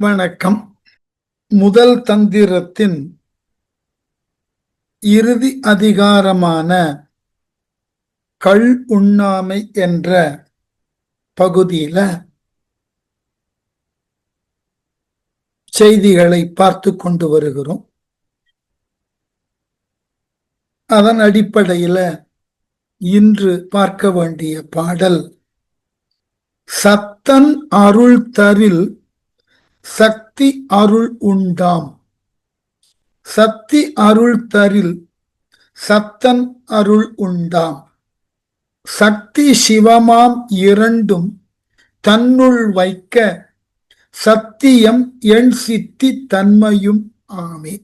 வணக்கம். முதல் தந்திரத்தின் இறுதி அதிகாரமான கள் உண்ணாமை என்ற பகுதியில செய்திகளை பார்த்து கொண்டு வருகிறோம். அதன் அடிப்படையில் இன்று பார்க்க வேண்டிய பாடல் சத்தன் அருள் தரில் சக்தி அருள் உண்டாம். சக்தி அருள் தரில் சத்தன் அருள் உண்டாம். சக்தி சிவமாம் இரண்டும் தன்னுள் வைக்க சத்தியம் எண் சித்தி தன்மையும் ஆமே.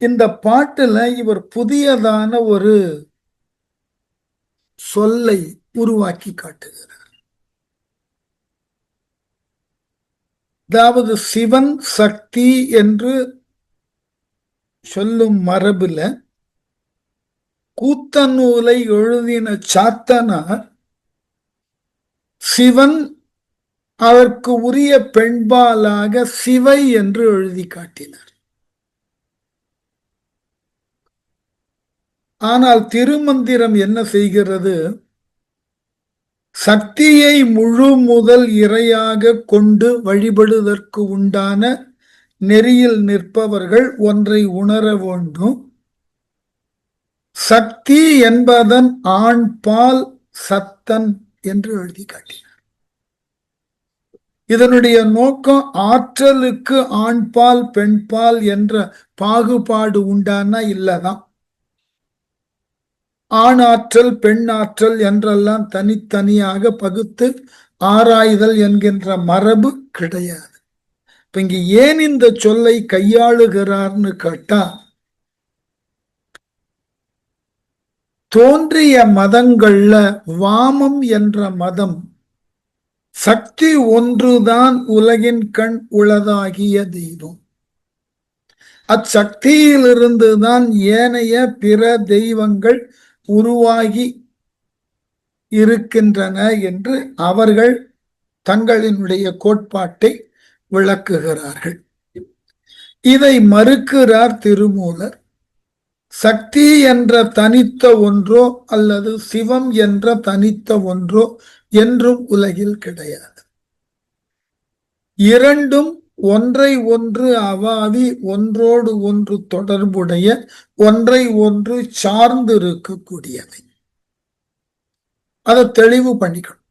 இந்த பாட்டுல இவர் புதியதான ஒரு சொல்லை உருவாக்கி காட்டுகிறார். அதாவது சிவன் சக்தி என்று சொல்லும் மரபுல கூத்தநூலை எழுதின சாத்தனார் சிவன் அதற்கு உரிய பெண்பாலாக சிவை என்று எழுதி காட்டினார். ஆனால் திருமந்திரம் என்ன செய்கிறது? சக்தியை முழு முதல் இறையாக கொண்டு வழிபடுவதற்கு உண்டான நெறியில் நிற்பவர்கள் ஒன்றை உணர வேண்டும். சக்தி என்பதன் ஆண்பால் சத்தன் என்று எழுதி காட்டினார். இதனுடைய நோக்கம் ஆற்றலுக்கு ஆண்பால் பெண்பால் என்ற பாகுபாடு உண்டானா இல்லதான். ஆண் ஆற்றல் பெண் ஆற்றல் என்றெல்லாம் தனித்தனியாக பகுத்து ஆராய்தல் என்கின்ற மரபு கிடையாது. இப்ப இங்க ஏன் இந்த சொல்லை கையாளுகிறார்னு கேட்டா, தோன்றிய மதங்கள்ல வாமம் என்ற மதம் சக்தி ஒன்றுதான் உலகின் கண் உளதாகிய தெய்வம், அச்சக்தியிலிருந்துதான் ஏனைய பிற தெய்வங்கள் உருவாகி இருக்கின்றன என்று அவர்கள் தங்களினுடைய கோட்பாட்டை விளக்குகிறார்கள். இதை மறுக்கிறார் திருமூலர். சக்தி என்ற தனித்த ஒன்றோ அல்லது சிவம் என்ற தனித்த ஒன்றோ என்றும் உலகில் கிடையாது. இரண்டும் ஒன்றை ஒன்று அவாவி ஒன்றோடு ஒன்று தொடர்புடைய ஒன்றை ஒன்று சார்ந்து இருக்கக்கூடியவை. அதை தெளிவு பண்ணிக்கணும்.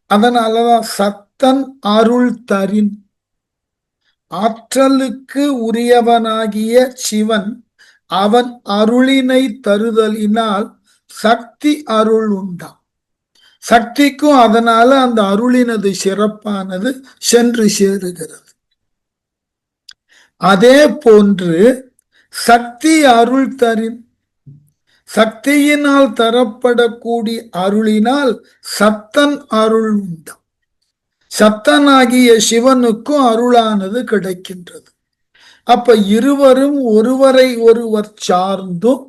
அதனாலதான் சத்தன் அருள் தரின், ஆற்றலுக்கு உரியவனாகிய சிவன் அவன் அருளினை தருதலினால் சக்தி அருள் உண்டாம். சக்திக்கும் அதனால அந்த அருளினது சிறப்பானது சென்று சேருகிறது. அதே போன்று சக்தி அருள் தரின், சக்தியினால் தரப்படக்கூடிய அருளினால் சத்தன் அருள் உண்டாம். சத்தனாகிய சிவனுக்கும் அருளானது கிடைக்கின்றது. அப்ப இருவரும் ஒருவரை ஒருவர் சார்ந்தும்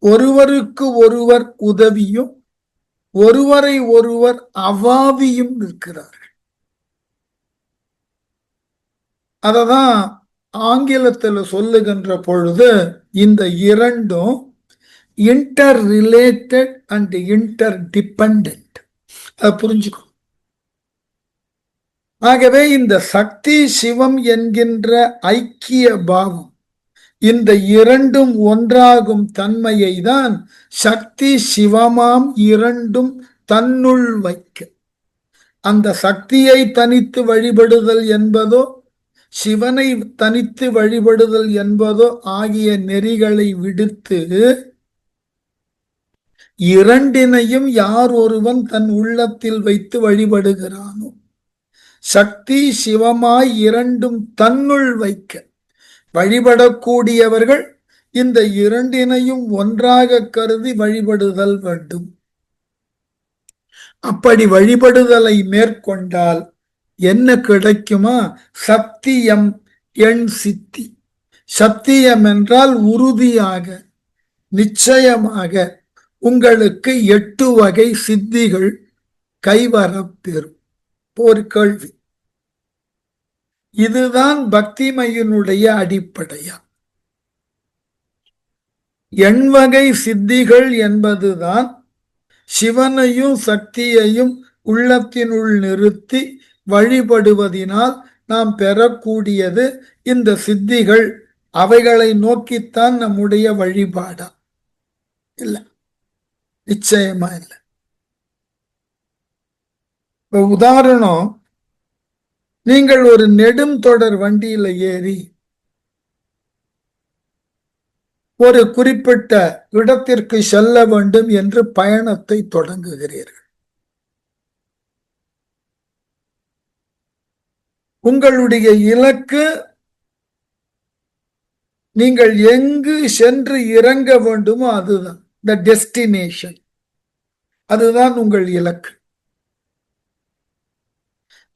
ஒருவருக்கு ஒருவர் உதவியும் ஒருவரை ஒருவர் அவாவியும் நிற்கிறார்கள். அததான் ஆங்கிலத்தில் சொல்லுகின்ற பொழுது இந்த இரண்டும் inter related and inter dependent. அதை புரிஞ்சுக்கும். ஆகவே இந்த சக்தி சிவம் என்கின்ற ஐக்கிய பாவம், இந்த இரண்டும் ஒன்றாகும் தன்மையை தான் சக்தி சிவமாம் இரண்டும் தன்னுள் வைக்க. அந்த சக்தியை தனித்து வழிபடுதல் என்பதோ சிவனை தனித்து வழிபடுதல் என்பதோ ஆகிய நெறிகளை விடுத்து இரண்டினையும் யார் ஒருவன் தன் உள்ளத்தில் வைத்து வழிபடுகிறானோ, சக்தி சிவமாய் இரண்டும் தன்னுள் வைக்க வழிபடக்கூடியவர்கள் இந்த இரண்டினையும் ஒன்றாக கருதி வழிபடுதல் வேண்டும். அப்படி வழிபடுதலை மேற்கொண்டால் என்ன கிடைக்குமா? சத்தியம் எண் சித்தி. சத்தியம் என்றால் உறுதியாக நிச்சயமாக உங்களுக்கு 8 வகை சித்திகள் கைவரப்பெறும். ஒரு கேள்வி, இதுதான் பக்திமையினுடைய அடிப்படையா. எண்வகை சித்திகள் என்பதுதான் சிவனையும் சக்தியையும் உள்ளத்தினுள் நிறுத்தி வழிபடுவதினால் நாம் பெறக்கூடியது இந்த சித்திகள். அவைகளை நோக்கித்தான் நம்முடைய வழிபாடா? இல்ல, நிச்சயமா இல்லை. இப்ப உதாரணம், நீங்கள் ஒரு நெடும் தொடர் வண்டியில ஏறி ஒரு குறிப்பிட்ட இடத்திற்கு செல்ல வேண்டும் என்று பயணத்தை தொடங்குகிறீர்கள். உங்களுடைய இலக்கு நீங்கள் எங்கு சென்று இறங்க வேண்டுமோ அதுதான் த டெஸ்டினேஷன், அதுதான் உங்கள் இலக்கு.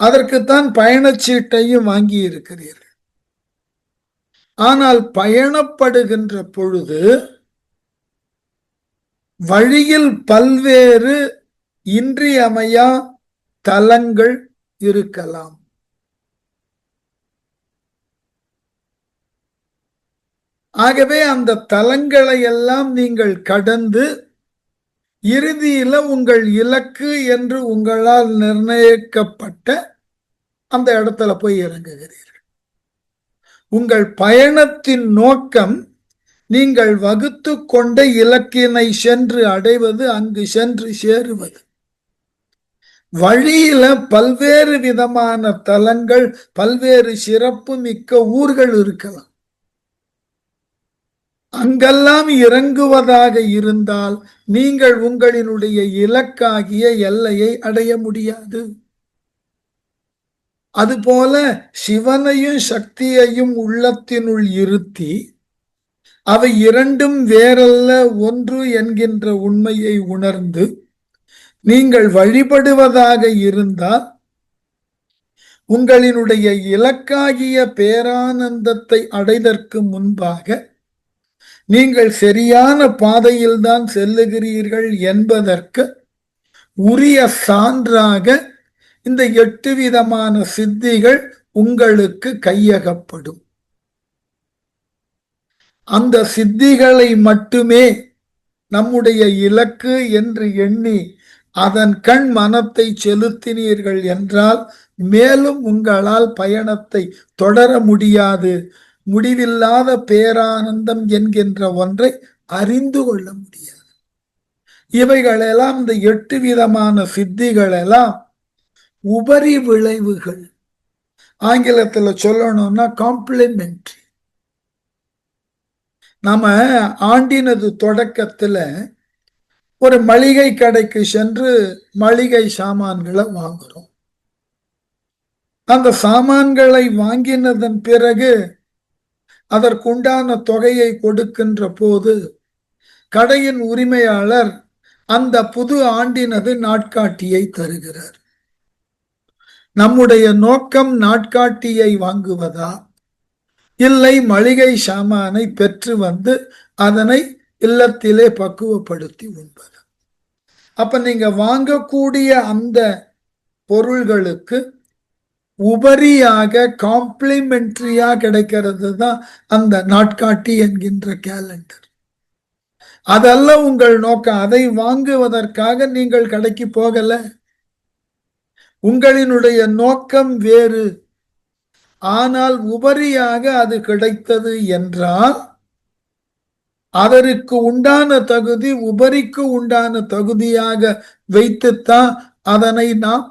அதற்குத்தான் பயணச்சீட்டையும் வாங்கி இருக்கிறீர்கள். ஆனால் பயணப்படுகின்ற பொழுது வழியில் பல்வேறு இன்றியமையா தலங்கள் இருக்கலாம். ஆகவே அந்த தலங்களை எல்லாம் நீங்கள் கடந்து இறுதியில உங்கள் இலக்கு என்று உங்களால் நிர்ணயிக்கப்பட்ட அந்த இடத்துல போய் இறங்குகிறீர்கள். உங்கள் பயணத்தின் நோக்கம் நீங்கள் வகுத்து கொண்ட இலக்கினை சென்று அடைவது, அங்கு சென்று சேருவது. வழியில பல்வேறு விதமான தலங்கள், பல்வேறு சிறப்பு மிக்க ஊர்கள் இருக்கலாம். அங்கெல்லாம் இறங்குவதாக இருந்தால் நீங்கள் உங்களினுடைய இலக்காகிய எல்லையை அடைய முடியாது. அதுபோல சிவனையும் சக்தியையும் உள்ளத்தினுள் இருத்தி அவை இரண்டும் வேறல்ல ஒன்று என்கின்ற உண்மையை உணர்ந்து நீங்கள் வழிபடுவதாக இருந்தால் உங்களினுடைய இலக்காகிய பேரானந்தத்தை அடைதற்கு முன்பாக நீங்கள் சரியான பாதையில் தான் செல்லுகிறீர்கள் என்பதற்கு உரிய சான்றாக இந்த 8 விதமான சித்திகள் உங்களுக்கு கையகப்படும். அந்த சித்திகளை மட்டுமே நம்முடைய இலக்கு என்று எண்ணி அதன் கண் மனத்தை செலுத்தினீர்கள் என்றால் மேலும் உங்களால் பயணத்தை தொடர முடியாது. முடிவில்லாத பேரானந்தம் என்கின்ற ஒன்றை அறிந்து கொள்ள முடியாது. இவைகளெல்லாம், இந்த 8 விதமான சித்திகளெல்லாம் உபரி விளைவுகள். ஆங்கிலத்தில் சொல்லணும்னா காம்ப்ளிமெண்ட்ரி. நாம ஆண்டினது தொடக்கத்துல ஒரு மளிகை கடைக்கு சென்று மளிகை சாமான்களை வாங்குறோம். அந்த சாமான்களை வாங்கினதன் பிறகு அதற்குண்டான தொகையை கொடுக்கின்ற போது கடையின் உரிமையாளர் அந்த புது ஆண்டினது நாட்காட்டியை தருகிறார். நம்முடைய நோக்கம் நாட்காட்டியை வாங்குவதா, இல்லை மளிகை சாமானை பெற்று வந்து அதனை இல்லத்திலே பக்குவப்படுத்தி உண்பது? அப்ப நீங்க வாங்கக்கூடிய அந்த பொருள்களுக்கு உபரியாக காம்ப்ளிமெண்டரியா கிடைக்கிறது தான் அந்த நாட்காட்டி என்கின்ற கேலண்டர். அதல்ல உங்கள் நோக்கம். அதை வாங்குவதற்காக நீங்கள் கடைக்கு போகல. உங்களினுடைய நோக்கம் வேறு. ஆனால் உபரியாக அது கிடைத்தது என்றால் அதற்கு உண்டான தகுதி உபரிக்கு உண்டான தகுதியாக வைத்துத்தான் அதனை நாம்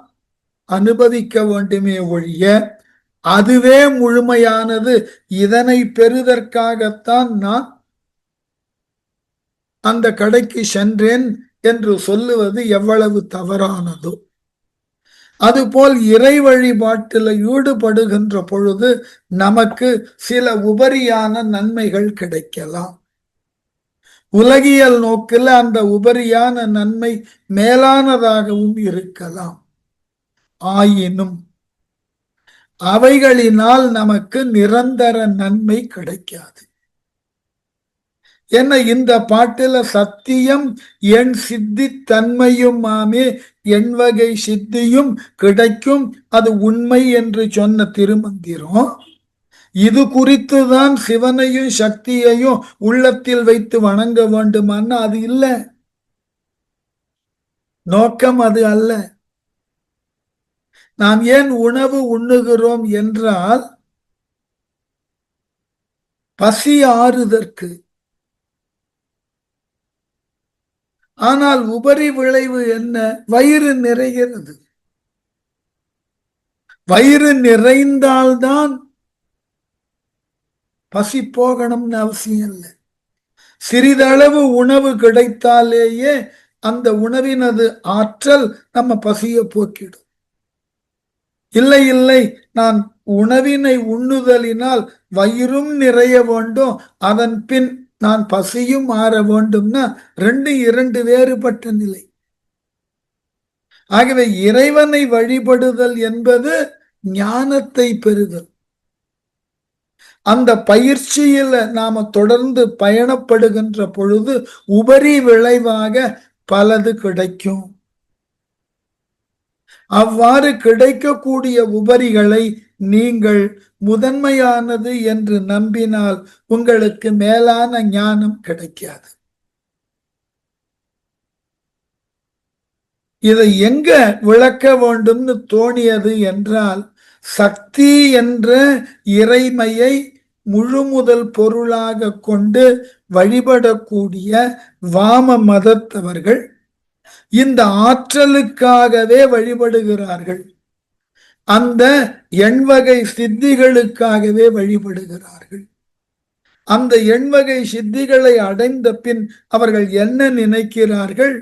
அனுபவிக்க வேண்டுமே ஒழிய அதுவே முழுமையானது, இதனை பெறுவதற்காகத்தான் நான் அந்த கடைக்கு சென்றேன் என்று சொல்லுவது எவ்வளவு தவறானதோ. அதுபோல் இறை வழிபாட்டில் ஈடுபடுகின்ற பொழுது நமக்கு சில உபரியான நன்மைகள் கிடைக்கலாம். உலகியல் நோக்கில் அந்த உபரியான நன்மை மேலானதாகவும் இருக்கலாம். ஆயினும் அவைகளினால் நமக்கு நிரந்தர நன்மை கிடைக்காது. ஏன்னா இந்த பாட்டுல சத்தியம் என் சித்தி தன்மையுமாமே என் வகை சித்தியும் கிடைக்கும் அது உண்மை என்று சொன்ன திருமந்திரம் இது குறித்துதான் சிவனையும் சக்தியையும் உள்ளத்தில் வைத்து வணங்க வேண்டுமான்னா அது இல்லை, நோக்கம் அது அல்ல. நாம் ஏன் உணவு உண்ணுகிறோம் என்றால் பசி ஆறுதற்கு. ஆனால் உபரி விளைவு என்ன? வயிறு நிறைகிறது. வயிறு நிறைந்தால்தான் பசி போகணும்னு அவசியம் இல்லை. சிறிதளவு உணவு கிடைத்தாலேயே அந்த உணவினது ஆற்றல் நம்ம பசியை போக்கிடும். இல்லை இல்லை, நான் உணவினை உண்ணுதலினால் வயிறும் நிறைய வேண்டும், அதன் பின் நான் பசியும் ஆற வேண்டும்னா இரண்டு வேறுபட்ட நிலை. ஆகவே இறைவனை வழிபடுதல் என்பது ஞானத்தை பெறுதல். அந்த பயிற்சியில நாம தொடர்ந்து பயணப்படுகின்ற பொழுது உபரி விளைவாக பலது கிடைக்கும். அவ்வாறு கிடைக்கக்கூடிய உபரிகளை நீங்கள் முதன்மையானது என்று நம்பினால் உங்களுக்கு மேலான ஞானம் கிடைக்காது. இதை எங்க விளக்க வேண்டும்னு தோணியது என்றால், சக்தி என்ற இறைமையை முழுமுதல் பொருளாக கொண்டு வழிபடக்கூடிய வாம மதத்தவர்கள் இந்த ஆற்றலுக்காகவே வழிபடுகிறார்கள். அந்த எண்வகை சித்திகளுக்காகவே வழிபடுகிறார்கள். அந்த எண்வகை சித்திகளை அடைந்த பின் அவர்கள் என்ன நினைக்கிறார்கள்?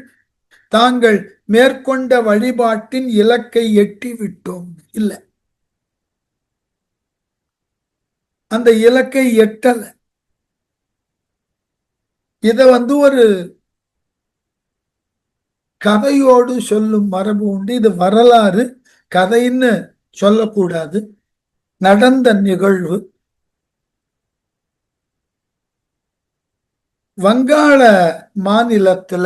தாங்கள் மேற்கொண்ட வழிபாட்டின் இலக்கை எட்டி விட்டோம். இல்லை, அந்த இலக்கை எட்டல. இத ஒரு கதையோடு சொல்லும் மரபு உண்டு. இது வரலாறு, கதைன்னு சொல்லக்கூடாது, நடந்த நிகழ்வு. வங்காள மாநிலத்துல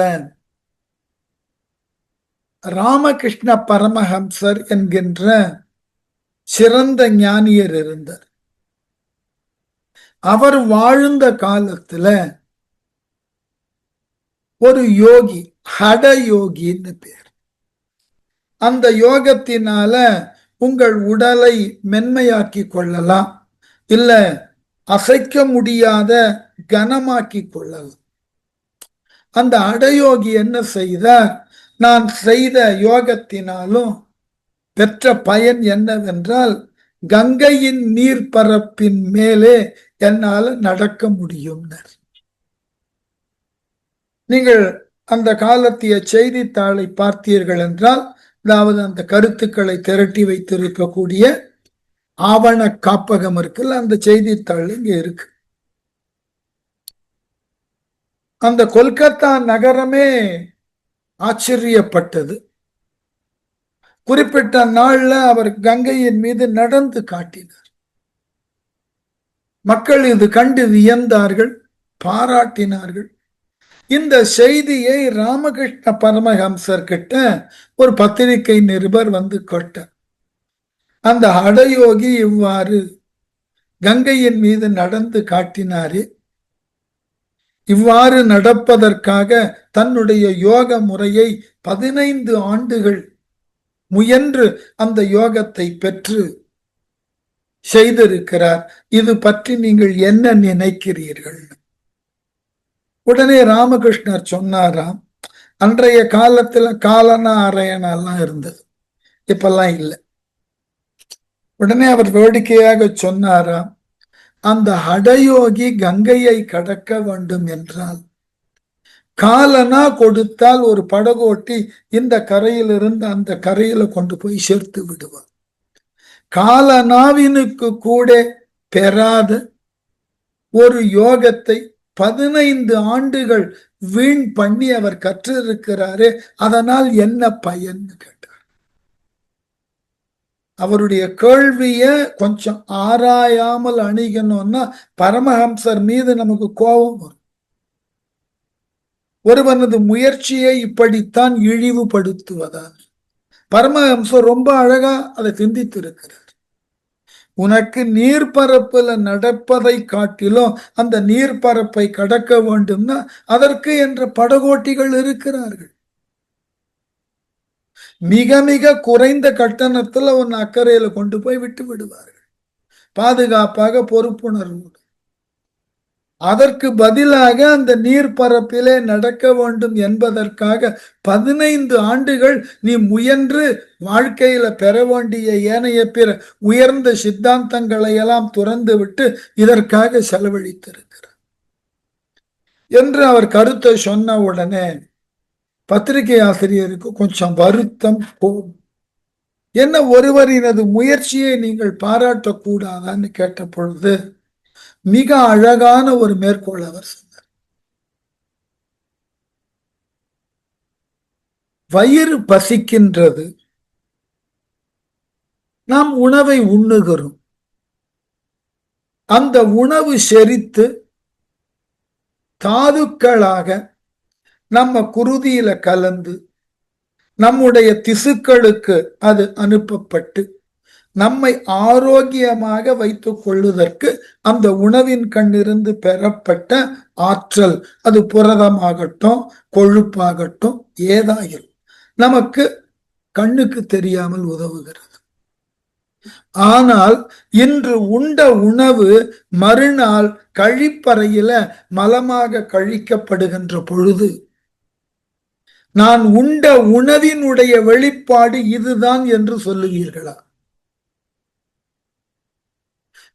ராமகிருஷ்ண பரமஹம்சர் என்கின்ற சிறந்த ஞானியர் இருந்தார். அவர் வாழ்ந்த காலத்துல ஒரு யோகி, ஹட யோகின்னு பேர். அந்த யோகத்தினால உங்கள் உடலை மென்மையாக்கி கொள்ளலாம், இல்ல அசைக்க முடியாத கனமாக்கி கொள்ளலாம். அந்த அடயோகி என்ன செய்தார்? நான் செய்த யோகத்தினாலும் பெற்ற பயன் என்னவென்றால், கங்கையின் நீர்ப்பரப்பின் மேலே என்னால் நடக்க முடியும். நீங்கள் அந்த காலத்திய செய்தித்தாளை பார்த்தீர்கள் என்றால், அதாவது அந்த கருத்துக்களை திரட்டி வைத்திருக்கக்கூடிய ஆவண காப்பகம் இருக்குல்ல, அந்த செய்தித்தாள் இங்க இருக்கு. அந்த கொல்கத்தா நகரமே ஆச்சரியப்பட்டது. குறிப்பிட்ட நாள்ல அவர் கங்கையின் மீது நடந்து காட்டினார். மக்கள் இது கண்டு வியந்தார்கள், பாராட்டினார்கள். இந்த செய்தியை ராமகிருஷ்ண பரமஹம்சர் கிட்ட ஒரு பத்திரிகை நிருபர் கேட்டார். அந்த அடயோகி இவ்வாறு கங்கையின் மீது நடந்து காட்டினாரே, இவ்வாறு நடப்பதற்காக தன்னுடைய யோக முறையை 15 ஆண்டுகள் முயன்று அந்த யோகத்தை பெற்று செய்திருக்கிறார். இது பற்றி நீங்கள் என்ன நினைக்கிறீர்கள்? உடனே ராமகிருஷ்ணர் சொன்னாராம், அன்றைய காலத்துல காலனா அரையனெல்லாம் இருந்தது, இப்பெல்லாம் இல்லை. உடனே அவர் வேடிக்கையாக சொன்னாராம், அந்த அடயோகி கங்கையை கடக்க வேண்டும் என்றால் காலனா கொடுத்தால் ஒரு படகோட்டி இந்த கரையிலிருந்து அந்த கரையில கொண்டு போய் சேர்த்து விடுவார். காலனாவினுக்கு கூட பெறாத ஒரு யோகத்தை 15 ஆண்டுகள் வீண் பண்ணி அவர் கற்றிருக்கிறாரே, அதனால் என்ன பயன் கேட்டார். அவருடைய கேள்விய கொஞ்சம் ஆராயாமல் அணுகணும்னா பரமஹம்சர் மீது நமக்கு கோபம் வரும். ஒருவனது முயற்சியை இப்படித்தான் இழிவுபடுத்துவதான். பரமஹம்சர் ரொம்ப அழகா அதை சிந்தித்து இருக்கிறார். உனக்கு நீர்பரப்புல நடப்பதை காட்டிலும் அந்த நீர்பரப்பை கடக்க வேண்டும்னா அதற்கு என்ற படகோட்டிகள் இருக்கிறார்கள். மிக மிக குறைந்த கட்டணத்துல உன் அக்கறையில கொண்டு போய் விட்டு விடுவார்கள், பாதுகாப்பாக பொறுப்புணர்வோடு. அதற்கு பதிலாக அந்த நீர்பரப்பிலே நடக்க வேண்டும் என்பதற்காக 15 ஆண்டுகள் நீ முயன்று வாழ்க்கையில பெற வேண்டிய ஏனைய பிற உயர்ந்த சித்தாந்தங்களை எல்லாம் துறந்து விட்டு இதற்காக செலவழித்திருக்கிறார் என்று அவர் கருத்தை சொன்ன உடனே பத்திரிகை ஆசிரியருக்கு கொஞ்சம் வருத்தம் போகும். என்ன, ஒருவரினது முயற்சியை நீங்கள் பாராட்டக்கூடாதான்னு கேட்ட பொழுது மிக அழகான ஒரு மேற்கோள் அவர் சொன்னார். வயிறு பசிக்கின்றது, நாம் உணவை உண்ணுகிறோம். அந்த உணவு செரித்து தாதுக்களாக நம்ம குருதியில கலந்து நம்முடைய திசுக்களுக்கு அது அனுப்பப்பட்டு நம்மை ஆரோக்கியமாக வைத்துக் கொள்வதற்கு அந்த உணவின் கண்ணிருந்து பெறப்பட்ட ஆற்றல், அது புரதமாகட்டும் கொழுப்பாகட்டும் ஏதாயிரும், நமக்கு கண்ணுக்கு தெரியாமல் உதவுகிறது. ஆனால் இன்று உண்ட உணவு மறுநாள் கழிப்பறையில மலமாக கழிக்கப்படுகின்ற பொழுது நான் உண்ட உணவினுடைய வெளிப்பாடு இதுதான் என்று சொல்லுவீர்களா?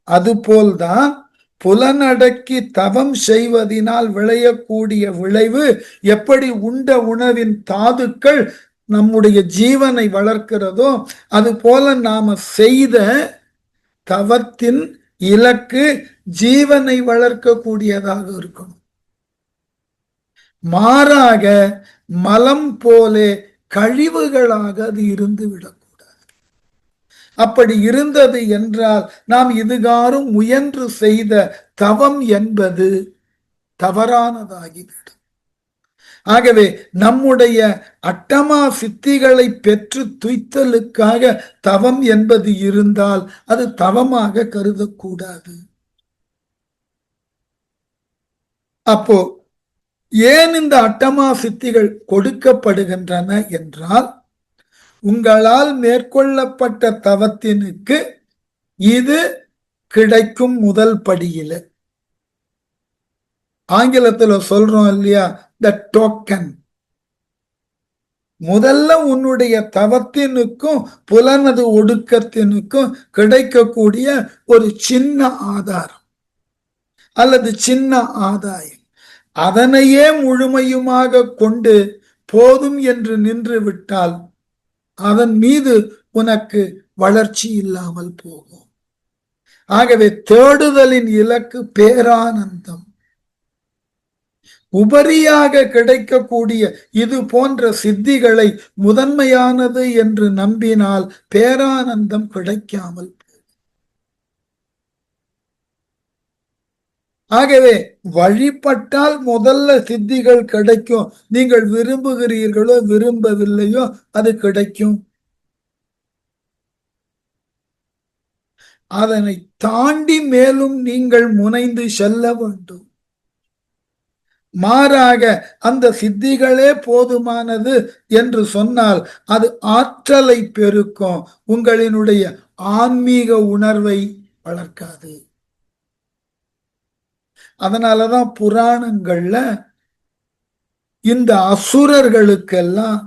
அதுபோல்தான் புலனடக்கி தவம் செய்வதனால் விளையக்கூடிய விளைவு எப்படி உண்ட உணவின் தாதுக்கள் நம்முடைய ஜீவனை வளர்க்கிறதோ அது போல நாம செய்த தவத்தின் இலக்கு ஜீவனை வளர்க்கக்கூடியதாக இருக்கணும். மாறாக மலம் போலே கழிவுகளாக அது இருந்து விடக்கூடாது. அப்படி இருந்தது என்றால் நாம் இதுகாரும் முயன்று செய்த தவம் என்பது தவறானதாகிவிடும். ஆகவே நம்முடைய அட்டமா சித்திகளை பெற்று துய்த்தலுக்காக தவம் என்பது இருந்தால் அது தவமாக கருதக்கூடாது. அப்போ ஏன் இந்த அட்டமா சித்திகள் கொடுக்கப்படுகின்றன என்றால், உங்களால் மேற்கொள்ளப்பட்ட தவத்தினுக்கு இது கிடைக்கும் முதல் படியில. ஆங்கிலத்துல சொல்றோம் இல்லையா, த டோக்கன். முதல்ல உன்னுடைய தவத்தினுக்கும் புலனது ஒடுக்கத்தினுக்கும் கிடைக்கக்கூடிய ஒரு சின்ன ஆதாரம் அல்லது சின்ன ஆதாயம், அதனையே முழுமையுமாக கொண்டு போதும் என்று நின்று விட்டால் அதன் மீது உனக்கு வளர்ச்சி இல்லாமல் போகும். ஆகவே தேடுதலின் இலக்கு பேரானந்தம். உபரியாக கிடைக்கக்கூடிய இது போன்ற சித்திகளை முதன்மையானது என்று நம்பினால் பேரானந்தம் கிடைக்காமல் போகும். ஆகவே வழிபட்டால் முதல்ல சித்திகள் கிடைக்கும். நீங்கள் விரும்புகிறீர்களோ விரும்பவில்லையோ அது கிடைக்கும். அதனை தாண்டி மேலும் நீங்கள் முனைந்து செல்ல வேண்டும். மாறாக அந்த சித்திகளே போதுமானது என்று சொன்னால் அது ஆற்றலை பெருக்கும், உங்களினுடைய ஆன்மீக உணர்வை வளர்க்காது. அதனாலதான் புராணங்கள்ல இந்த அசுரர்களுக்கெல்லாம்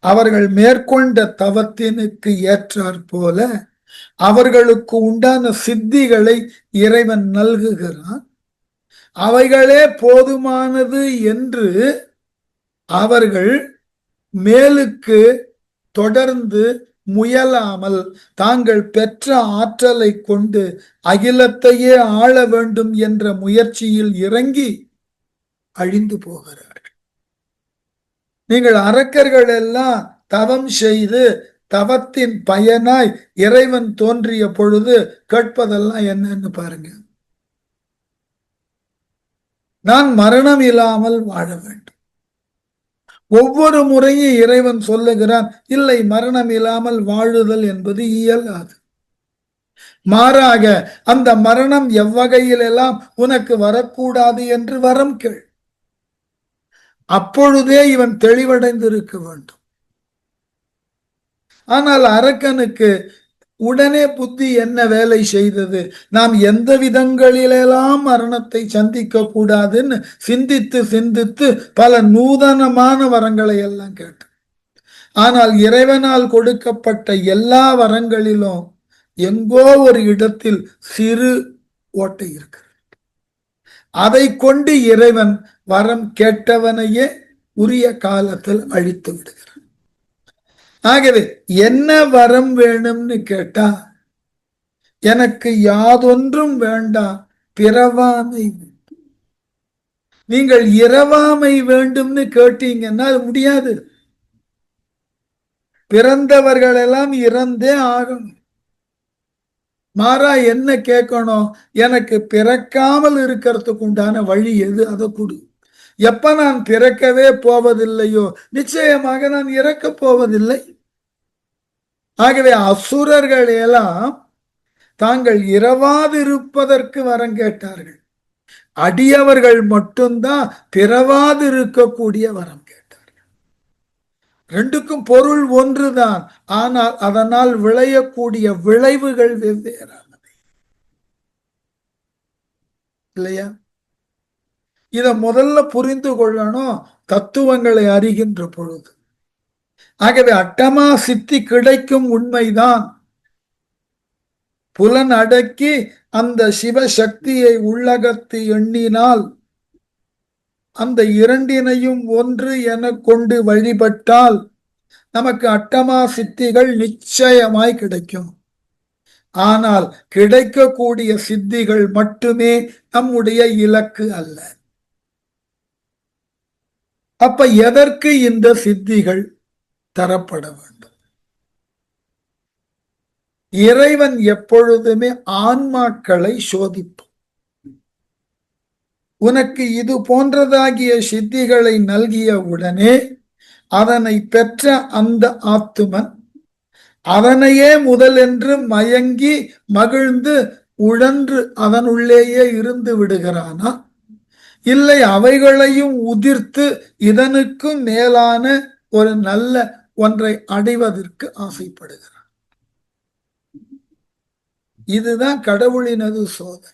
அவர்கள் மேற்கொண்ட தவத்தினுக்கு ஏற்றாற் போல அவர்களுக்கு உண்டான சித்திகளை இறைவன் நல்குகிறான். அவைகளே போதுமானது என்று அவர்கள் மேலுக்கு தொடர்ந்து முயலாமல் தாங்கள் பெற்ற ஆற்றலை கொண்டு அகிலத்தையே ஆள வேண்டும் என்ற முயற்சியில் இறங்கி அழிந்து போகிறார்கள். நீங்கள் அரக்கர்கள் எல்லாம் தவம் செய்து தவத்தின் பயனாய் இறைவன் தோன்றிய பொழுது கேட்பதெல்லாம் என்னன்னு பாருங்க. நான் மரணம் இல்லாமல் வாழ வேண்டும், ஒவ்வொரு முறையும் இறைவன் சொல்லுகிறான், இல்லை மரணம் இல்லாமல் வாழுதல் என்பது இயலாது. மாறாக அந்த மரணம் எவ்வகையிலெல்லாம் உனக்கு வரக்கூடாது என்று வரம் கேள். அப்பொழுதே இவன் தெளிவடைந்திருக்க வேண்டும். ஆனால் அரக்கனுக்கு உடனே புத்தி என்ன வேலை செய்தது? நாம் எந்த விதங்களிலெல்லாம் மரணத்தை சந்திக்க கூடாதுன்னு சிந்தித்து சிந்தித்து பல நூதனமான வரங்களை எல்லாம் கேட்டு, ஆனால் இறைவனால் கொடுக்கப்பட்ட எல்லா வரங்களிலும் எங்கோ ஒரு இடத்தில் சிறு ஓட்டை இருக்கு. அதை கொண்டு இறைவன் வரம் கேட்டவனையே உரிய காலத்தில் அழித்து விடுகிறான். ஆகவே என்ன வரம் வேணும்னு கேட்டா, எனக்கு யாதொன்றும் வேண்டாம், பிறவாமை. நீங்கள் இரவாமை வேண்டும்னு கேட்டீங்கன்னா அது முடியாது. பிறந்தவர்கள் எல்லாம் இறந்தே ஆகணும். மாறா என்ன கேட்கணும்? எனக்கு பிறக்காமல் இருக்கிறதுக்கு உண்டான வழி எது, அதை கொடு. எப்ப நான் பிறக்கவே போவதில்லையோ நிச்சயமாக நான் இறக்கப் போவதில்லை. ஆகவே அசுரர்கள் எல்லாம் தாங்கள் இரவாதிருப்பதற்கு வரம் கேட்டார்கள். அடியவர்கள் மட்டும்தான் பிறவாதிருக்கக்கூடிய வரம் கேட்டார்கள். ரெண்டுக்கும் பொருள் ஒன்றுதான், ஆனால் அதனால் விளையக்கூடிய விளைவுகள் வெவ்வேறானவை இல்லையா? இத முதல்ல புரிந்து கொள்ளணும் தத்துவங்களை அறிகின்ற பொழுது. ஆகவே அட்டமா சித்தி கிடைக்கும் உண்மைதான். புலன் அடக்கி அந்த சிவசக்தியை உள்ளகத்து எண்ணினால் அந்த இரண்டினையும் ஒன்று என கொண்டு வழிபட்டால் நமக்கு அட்டமா சித்திகள் நிச்சயமாய் கிடைக்கும். ஆனால் கிடைக்கக்கூடிய சித்திகள் மட்டுமே நம்முடைய இலக்கு அல்ல. அப்ப எதற்கு இந்த சித்திகள் தரப்பட வேண்டும்? இறைவன் எப்பொழுதுமே ஆன்மாக்களை சோதிப்பான். உனக்கு இது போன்றதாகிய சித்திகளை நல்கிய உடனே அதனை பெற்ற அந்த ஆத்துமன் அதனையே முதலென்று மயங்கி மகிழ்ந்து உழன்று அதனுள்ளேயே இருந்து விடுகிறானா, இல்லை அவைகளையும் உதிர்த்து இதனுக்கும் மேலான ஒரு நல்ல ஒன்றை அடைவதற்கு ஆசைப்படுகிறான். இதுதான் கடவுளினது சோதனை.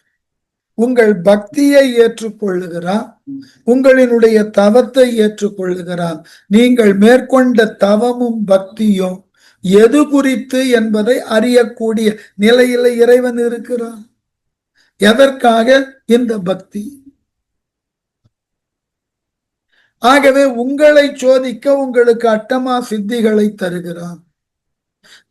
உங்கள் பக்தியை ஏற்றுக்கொள்ளுகிறான், உங்களினுடைய தவத்தை ஏற்றுக்கொள்ளுகிறான். நீங்கள் மேற்கொண்ட தவமும் பக்தியும் எது குறித்து என்பதை அறியக்கூடிய நிலையில இறைவன் இருக்கிறான். எதற்காக? இந்த பக்தி. ஆகவே உங்களை சோதிக்க உங்களுக்கு அட்டமா சித்திகளை தருகிறான்.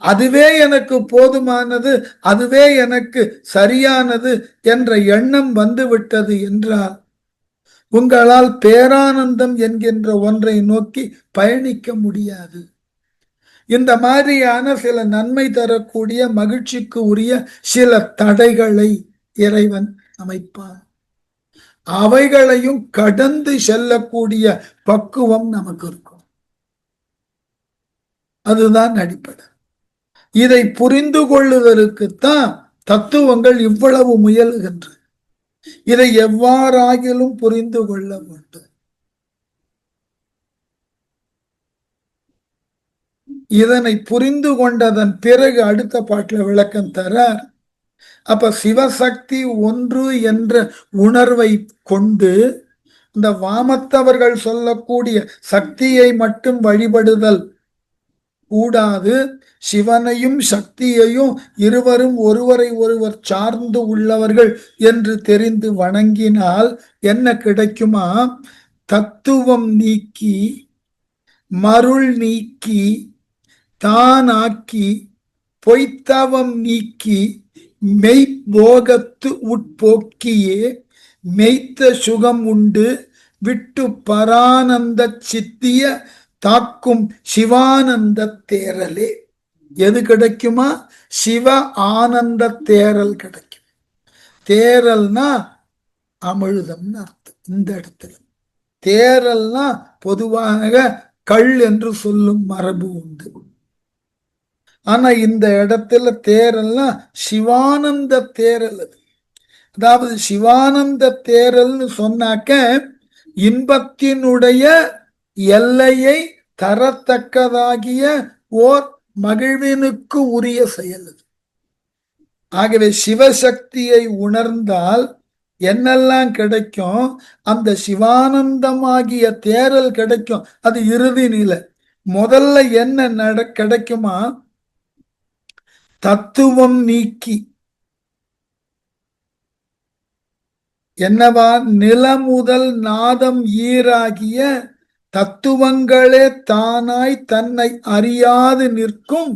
அதுவே எனக்கு போதுமானது, அதுவே எனக்கு சரியானது என்ற எண்ணம் வந்துவிட்டது என்றால் உங்களால் பேரானந்தம் என்கின்ற ஒன்றை நோக்கி பயணிக்க முடியாது. இந்த மாதிரியான சில நன்மை தரக்கூடிய மகிழ்ச்சிக்கு உரிய சில தடைகளை இறைவன் அமைப்பான். அவைகளையும் கடந்து செல்லக்கூடிய பக்குவம் நமக்கு இருக்கும். அதுதான் அடிப்படை. இதை புரிந்து கொள்ளுவதற்குத்தான் தத்துவங்கள் இவ்வளவு முயலுகின்றன. இதை எவ்வாறாகிலும் புரிந்து கொள்ள வேண்டும். இதனை புரிந்து கொண்டதன் பிறகு அடுத்த பாட்டில் விளக்கம் தரார். அப்ப சிவசக்தி ஒன்று என்ற உணர்வை கொண்டு இந்த வாமத்தவர்கள் சொல்லக்கூடிய சக்தியை மட்டும் வழிபடுதல் கூடாது. சிவனையும் சக்தியையும் இருவரும் ஒருவரை ஒருவர் சார்ந்து உள்ளவர்கள் என்று தெரிந்து வணங்கினால் என்ன கிடைக்குமா? தத்துவம் நீக்கி மருள் நீக்கி தானாக்கி பொய்த்தவம் நீக்கி மெய்போகத்து உட்போக்கியே மெய்த்த சுகம் உண்டு விட்டு பரானந்த சித்திய தாக்கும் சிவானந்த தேரலே. எது கிடைக்குமா? சிவ ஆனந்த தேரல் கிடைக்கும். தேரல்னா அமிழ்தம்னு அர்த்தம். இந்த இடத்துல தேரல்னா பொதுவாக கள் என்று சொல்லும் மரபு உண்டு. ஆனா இந்த இடத்துல தேரெல்லாம் சிவானந்த தேரல். அது அதாவது சிவானந்த தேரல்னு சொன்னாக்க இன்பத்தினுடைய எல்லையை தரத்தக்கதாகிய ஓர் மகிழ்வினுக்கு உரிய செயல். ஆகவே சிவசக்தியை உணர்ந்தால் என்னெல்லாம் கிடைக்கும்? அந்த சிவானந்தமாகிய தேரல் கிடைக்கும். அது இறுதி நிலை. முதல்ல என்ன கிடைக்குமா? தத்துவம் நீக்கி என்னவா? நிலமுதல் நாதம் ஈராகிய தத்துவங்களே தானாய் தன்னை அறியாது நிற்கும்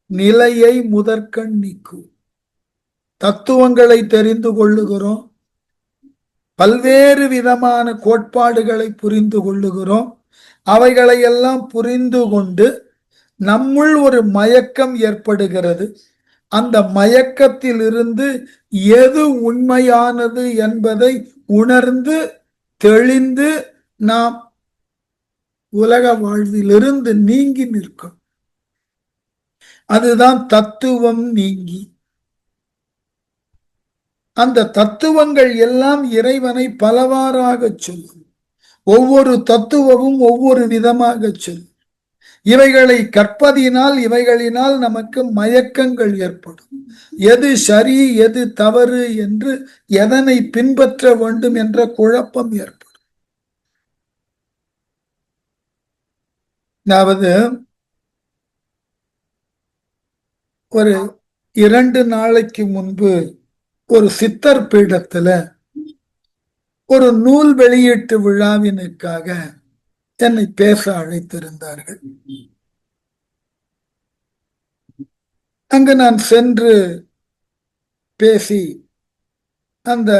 நிலையை முதற்கண் நீக்கும். தத்துவங்களை தெரிந்து கொள்ளுகிறோம், பல்வேறு விதமான கோட்பாடுகளை புரிந்து கொள்ளுகிறோம். அவைகளையெல்லாம் புரிந்து கொண்டு நம்முள் ஒரு மயக்கம் ஏற்படுகிறது. அந்த மயக்கத்தில் இருந்து எது உண்மையானது என்பதை உணர்ந்து தெளிந்து நாம் உலக வாழ்விலிருந்து நீங்கி நிற்கும். அதுதான் தத்துவம் நீங்கி. அந்த தத்துவங்கள் எல்லாம் இறைவனை பலவாறாக சொல்லும். ஒவ்வொரு தத்துவமும் ஒவ்வொரு விதமாக சொல்லும். இவைகளை கற்பதினால் இவைகளினால் நமக்கு மயக்கங்கள் ஏற்படும். எது சரி எது தவறு என்று, எதனை பின்பற்ற வேண்டும் என்ற குழப்பம் ஏற்படும். அதாவது ஒரு 2 நாளைக்கு முன்பு ஒரு சித்தர் பீடத்துல ஒரு நூல் வெளியீட்டு விழாவினுக்காக என்னை பேச அழைத்திருந்தார்கள். அங்கு நான் சென்று பேசி அந்த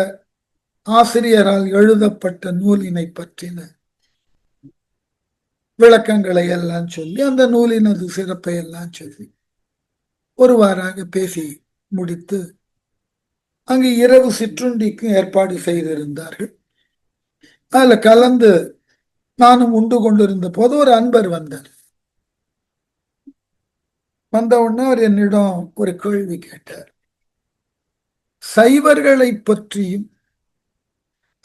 ஆசிரியரால் எழுதப்பட்ட நூலினை பற்றின விளக்கங்களை எல்லாம் சொல்லி, அந்த நூலினது சிறப்பை எல்லாம் சொல்லி ஒருவாறாக பேசி முடித்து அங்கு இரவு சிற்றுண்டிக்கு ஏற்பாடு செய்திருந்தார்கள். அதுல கலந்து நானும் உண்டு கொண்டிருந்த போது ஒரு அன்பர் வந்தார். வந்த உடனே அவர் என்னிடம் ஒரு கேள்வி கேட்டார். சைவர்களை பற்றியும்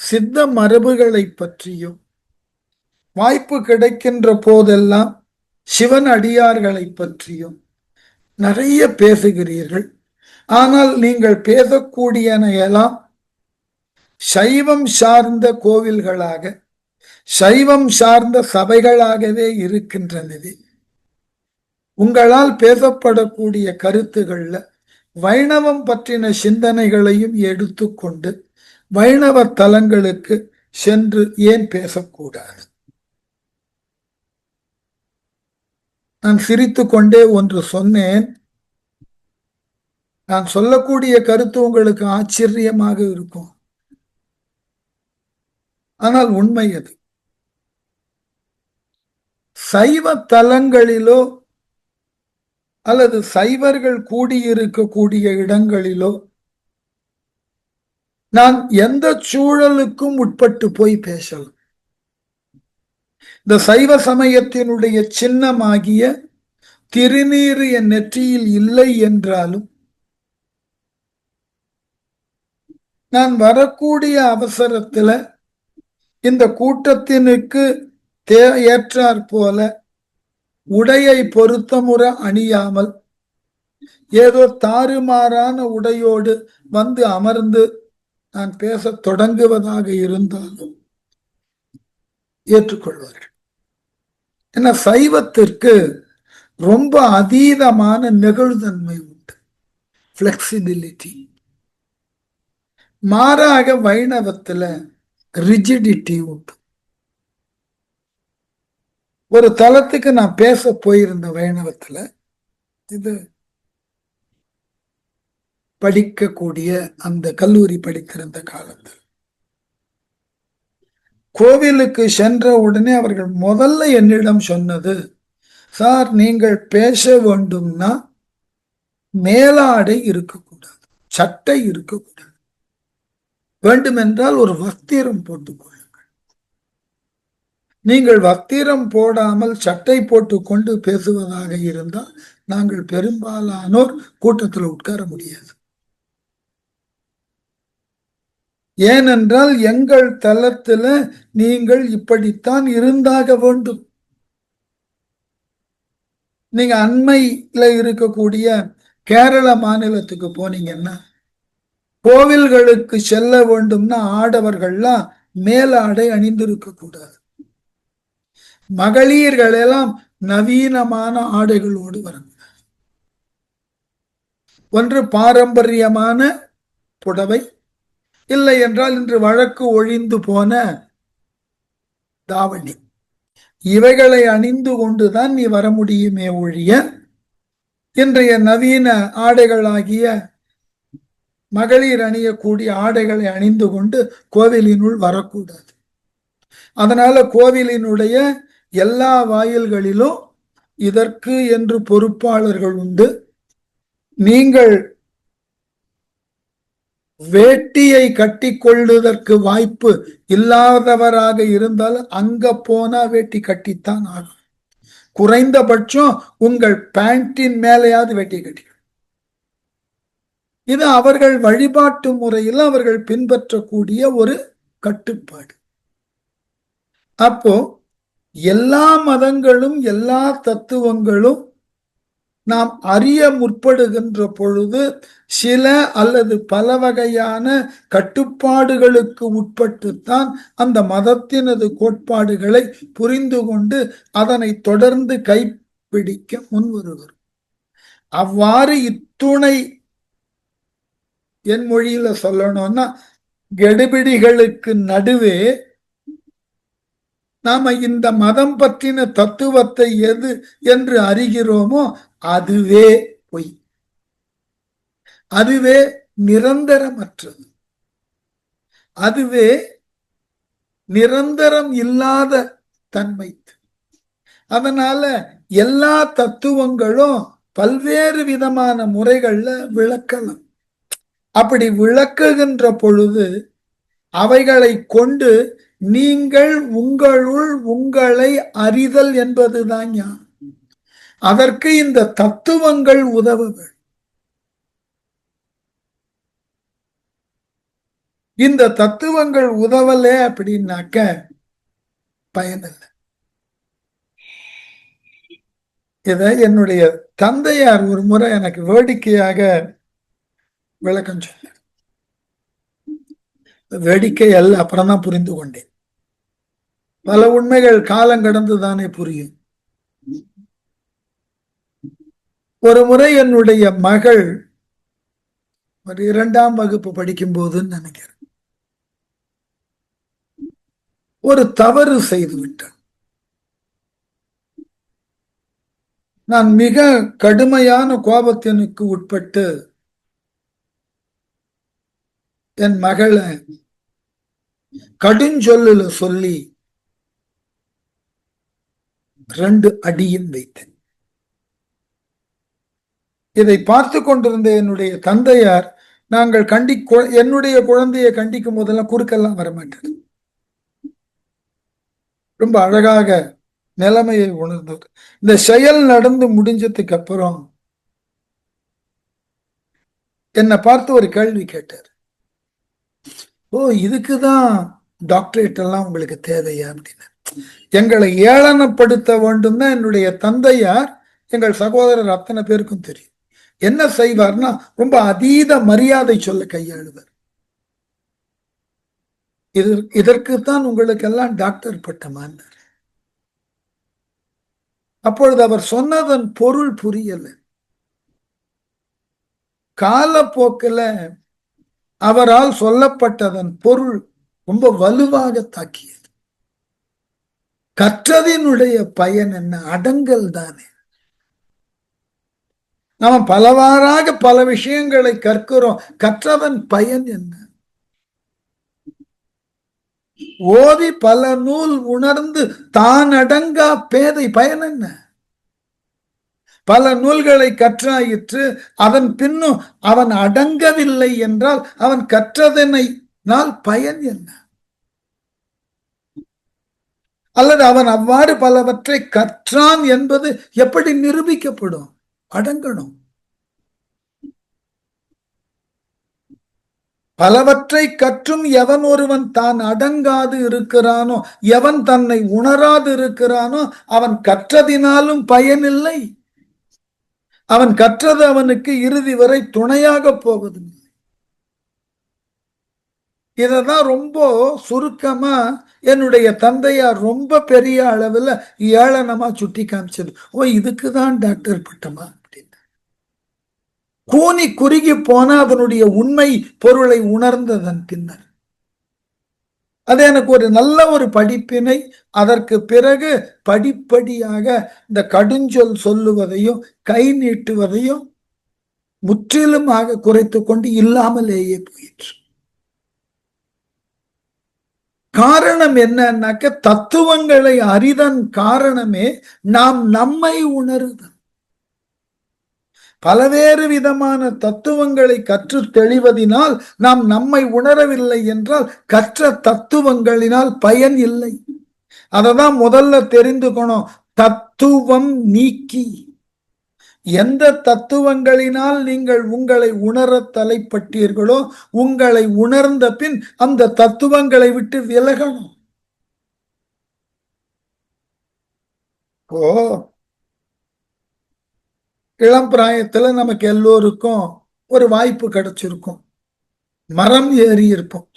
சித்த மரபுகளை பற்றியும் வாய்ப்பு கிடைக்கின்ற போதெல்லாம் சிவன் அடியார்களை பற்றியும் நிறைய பேசுகிறீர்கள். ஆனால் நீங்கள் பேசக்கூடியன எல்லாம் சைவம் சார்ந்த கோவில்களாக, சைவம் சார்ந்த சபைகளாகவே இருக்கின்றனவே. உங்களால் பேசப்படக்கூடிய கருத்துகள்ல வைணவம் பற்றின சிந்தனைகளையும் எடுத்துக்கொண்டு வைணவ தலங்களுக்கு சென்று ஏன் பேசக்கூடாது? நான் சிரித்து கொண்டே ஒன்று சொன்னேன். நான் சொல்லக்கூடிய கருத்து உங்களுக்கு ஆச்சரியமாக இருக்கும், ஆனால் உண்மை அது. சைவ தலங்களிலோ அல்லது சைவர்கள் கூடியிருக்கக்கூடிய இடங்களிலோ நான் எந்த சூழலுக்கும் உட்பட்டு போய் பேசலாம். இந்த சைவ சமயத்தினுடைய சின்னமாகிய திருநீறு என் நெற்றியில் இல்லை என்றாலும் நான் வரக்கூடிய அவசரத்துல இந்த கூட்டத்தினுக்கு ஏற்றாற் போல உடையை பொருத்தமுற அணியாமல் ஏதோ தாறுமாறான உடையோடு வந்து அமர்ந்து நான் பேச தொடங்குவதாக இருந்தாலும் ஏற்றுக்கொள்வார்கள். ஏன்னா சைவத்திற்கு ரொம்ப அதீதமான நெகிழ்தன்மை உண்டு, பிளெக்சிபிலிட்டி. மாறாக வைணவத்துல ரிஜிடிட்டி உண்டு. ஒரு தலத்துக்கு நான் பேச போயிருந்த வைணவத்துல, இது படிக்கக்கூடிய அந்த கல்லூரி படித்திருந்த காலத்தில் கோவிலுக்கு சென்ற உடனே அவர்கள் முதல்ல என்னிடம் சொன்னது, சார் நீங்கள் பேச வேண்டும்னா மேலாடை இருக்கக்கூடாது, சட்டை இருக்கக்கூடாது, வேண்டுமென்றால் ஒரு வஸ்திரம் போட்டுக் கொள்ளுங்கள். நீங்கள் வஸ்திரம் போடாமல் சட்டை போட்டு கொண்டு பேசுவதாக இருந்தால் நாங்கள் பெரும்பாலானோர் கூட்டத்தில் உட்கார முடியாது. ஏனென்றால் எங்கள் தளத்துல நீங்கள் இப்படித்தான் இருந்தாக வேண்டும். நீங்க அண்மையில இருக்கக்கூடிய கேரள மாநிலத்துக்கு போனீங்கன்னா கோவில்களுக்கு செல்ல வேண்டும்னா ஆடவர்கள்லாம் மேலாடை அணிந்திருக்க கூடாது. மகளிர்கள் எல்லாம் நவீனமான ஆடைகளோடு வரும். ஒன்று பாரம்பரியமான புடவை, இல்லை என்றால் இன்று வழக்கு ஒழிந்து போன தாவணி, இவைகளை அணிந்து கொண்டுதான் நீ வர முடியுமே ஒழிய இன்றைய நவீன ஆடைகளாகிய மகளிர் அணியக்கூடிய ஆடைகளை அணிந்து கொண்டு கோவிலினுள் வரக்கூடாது. அதனால கோவிலினுடைய எல்லா வாயில்களிலும் இதற்கு என்று பொறுப்பாளர்கள் உண்டு. நீங்கள் வேட்டியை கட்டி கொள்வதற்கு வாய்ப்பு இல்லாதவராக இருந்தால் அங்க போனா வேட்டி கட்டித்தான் ஆகும். குறைந்தபட்சம் உங்கள் பேண்டின் மேலேயாவது வேட்டி கட்டி. இது அவர்கள் வழிபாட்டு முறையில் அவர்கள் பின்பற்றக்கூடிய ஒரு கட்டுப்பாடு. அப்போ எல்லா மதங்களும் எல்லா தத்துவங்களும் நாம் அறிய முற்படுகின்ற பொழுது சில அல்லது பல வகையான கட்டுப்பாடுகளுக்கு உட்பட்டுத்தான் அந்த மதத்தினது கோட்பாடுகளை புரிந்து கொண்டு அதனை தொடர்ந்து கைப்பிடிக்க முன்வருகிறோம். அவ்வாறு இத்துணை என் மொழியில சொல்லணும்னா கெடுபிடிகளுக்கு நடுவே நாம இந்த மதம் பற்றின தத்துவத்தை எது என்று அறிகிறோமோ அதுவே பொய், அதுவே நிரந்தரமற்றது, அதுவே நிரந்தரம் இல்லாத தன்மை. அதனால எல்லா தத்துவங்களும் பல்வேறு விதமான முறைகள்ல விளக்கலாம். அப்படி விளக்குகின்ற பொழுது அவைகளை கொண்டு நீங்கள் உங்களுள் உங்களை அறிதல் என்பதுதான் ஞானம். அதற்கு இந்த தத்துவங்கள் உதவ வேண்டும். இந்த தத்துவங்கள் உதவல அப்படின்னாக்க பயனில்லை. இதை என்னுடைய தந்தையார் ஒரு முறை எனக்கு வேடிக்கையாக விளக்கம் சொன்னார். வேடிக்கை அல்ல, அப்புறம் தான் புரிந்து கொண்டேன். பல உண்மைகள் காலம் கடந்து தானே புரியும். ஒரு முறை என்னுடைய மகள் ஒரு 2ஆம் வகுப்பு படிக்கும் போதுன்னு நினைக்கிறேன், ஒரு தவறு செய்து விட்டார். நான் மிக கடுமையான கோபத்தினுக்கு உட்பட்டு என் மகளை கடுஞ்சொல்லுல சொல்லி 2 அடியும் வைத்தேன். இதை பார்த்து கொண்டிருந்த என்னுடைய தந்தையார், நாங்கள் என்னுடைய குழந்தையை கண்டிக்கும் போதெல்லாம் குறுக்கெல்லாம் வரமாட்டார். ரொம்ப அழகாக நிலைமையை உணர்ந்தவர். இந்த செயல் நடந்து முடிஞ்சதுக்கு அப்புறம் என்னை பார்த்து ஒரு கேள்வி கேட்டார். ஓ, இதுக்குதான் டாக்டரேட் எல்லாம் உங்களுக்கு தேவையா அப்படின்னு. எங்களை ஏளனப்படுத்த வேண்டும் தான் என்னுடைய தந்தையார் எங்கள் சகோதரர் அத்தனை பேருக்கும் தெரியும். என்ன செய்வார்னா ரொம்ப அதீத மரியாதை சொல்ல கையாளுவார். இதற்குத்தான் உங்களுக்கு எல்லாம் டாக்டர் பட்டமானார். அப்பொழுது அவர் சொன்னதன் பொருள் புரியல. காலப்போக்கில் அவரால் சொல்லப்பட்டதன் பொருள் ரொம்ப வலுவாக தாக்கியது. கற்றதினுடைய பயன் என்ன? அடங்கல் தானே. நாம பலவாறாக பல விஷயங்களை கற்கிறோம், கற்றதன் பயன் என்ன? ஓதி பல நூல் உணர்ந்து தான் அடங்கா பேதை பயன் என்ன? பல நூல்களை கற்றாயிற்று, அதன் பின்னும் அவன் அடங்கவில்லை என்றால் அவன் கற்றதனை பயன் என்ன? அல்லது அவன் அவ்வாறு பலவற்றை கற்றான் என்பது எப்படி நிரூபிக்கப்படும்? அடங்கணும். பலவற்றை கற்றும் எவன் ஒருவன் தான் அடங்காது இருக்கிறானோ, எவன் தன்னை உணராது இருக்கிறானோ, அவன் கற்றதினாலும் பயனில்லை. அவன் கற்றது அவனுக்கு இறுதி வரை துணையாக போவதில்லை. இததான் ரொம்ப சுருக்கமா என்னுடைய தந்தையார் ரொம்ப பெரிய அளவில் ஏளனமா சுட்டி காமிச்சது. ஓ, இதுக்குதான் டாக்டர் பட்டமா அப்படின்னு கூனி குறுகி போன அதனுடைய உண்மை பொருளை உணர்ந்ததன் பின்னர் அது எனக்கு ஒரு நல்ல ஒரு படிப்பினை. அதற்கு பிறகு படிப்படியாக இந்த கடுஞ்சொல் சொல்லுவதையும் கை நீட்டுவதையும் முற்றிலுமாக குறைத்து கொண்டு இல்லாமலேயே போயிற்று. காரணம் என்னன்னாக்க, தத்துவங்களை அறிதன் காரணமே நாம் நம்மை உணருதல். பலவேறு விதமான தத்துவங்களை கற்று தெளிவதினால் நாம் நம்மை உணரவில்லை என்றால் கற்ற தத்துவங்களினால் பயன் இல்லை. அததான் முதல்ல தெரிந்துக்கணும். தத்துவம் நீக்கி, எந்த தத்துவங்களினால் நீங்கள் உங்களை உணர தலைப்பட்டீர்களோ, உங்களை உணர்ந்த பின் அந்த தத்துவங்களை விட்டு விலகணும். இளம் பிராயத்துல நமக்கு எல்லோருக்கும் ஒரு வாய்ப்பு கிடைச்சிருக்கும். மரம் ஏறி இருப்போம்.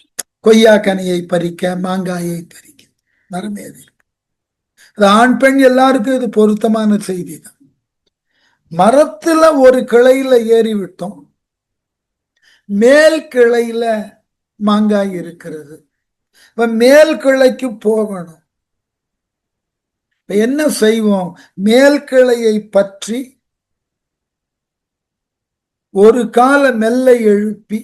கொய்யா கனியை பறிக்க, மாங்காயை பறிக்க மரம் ஏறி இருப்போம். ஆண் பெண் எல்லாருக்கும் இது பொருத்தமான செய்தி தான். மரத்துல ஒரு கிளையில ஏறி விட்டோம், மேல் கிளையில மாங்காய் இருக்கிறது. இப்ப மேல் கிளைக்கு போகணும். என்ன செய்வோம்? மேல் கிளையை பற்றி ஒரு கால மெல்ல எழுப்பி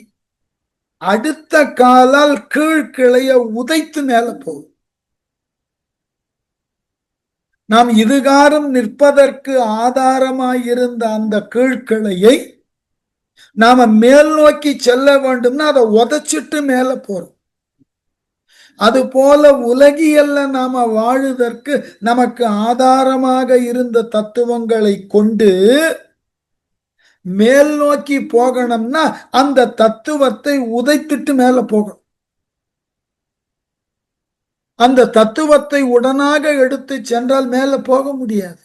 அடுத்த காலால் கீழ்கிளைய உதைத்து மேல போகும். நாம் இதுகாரம் நிற்பதற்கு ஆதாரமாயிருந்த அந்த கீழ்கிளையை நாம மேல் நோக்கி செல்ல வேண்டும்னா அதை உதைச்சிட்டு மேல போறோம். அது போல உலகியல்ல நாம வாழுதற்கு நமக்கு ஆதாரமாக இருந்த தத்துவங்களை கொண்டு மேல் நோக்கி போகணும்னா அந்த தத்துவத்தை உதைத்துட்டு மேல போகணும். அந்த தத்துவத்தை உடனாக எடுத்து சென்றால் மேல போக முடியாது.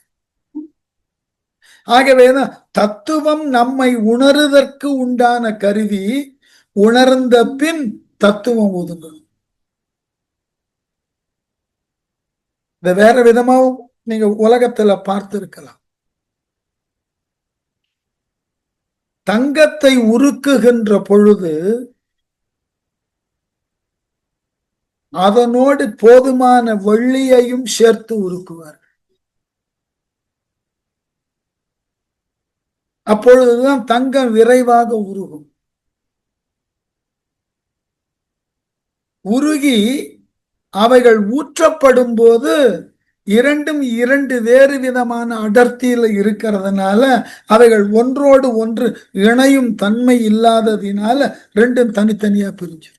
ஆகவேதான் தத்துவம் நம்மை உணருதற்கு உண்டான கருவி. உணர்ந்த பின் தத்துவம் ஒதுங்கணும். இத வேற விதமாவும் நீங்க உலகத்துல பார்த்திருக்கலாம். தங்கத்தை உருக்குகின்ற பொழுது அதனோடு போதுமான வெள்ளியையும் சேர்த்து உருக்குவார்கள். அப்பொழுதுதான் தங்கம் விரைவாக உருகும். உருகி அவைகள் ஊற்றப்படும் போது இரண்டும் இரண்டு வேறு விதமான அடர்த்தியில இருக்கிறதுனால அவைகள் ஒன்றோடு ஒன்று இணையும் தன்மை இல்லாததினால ரெண்டும் தனித்தனியா பிரிஞ்சு.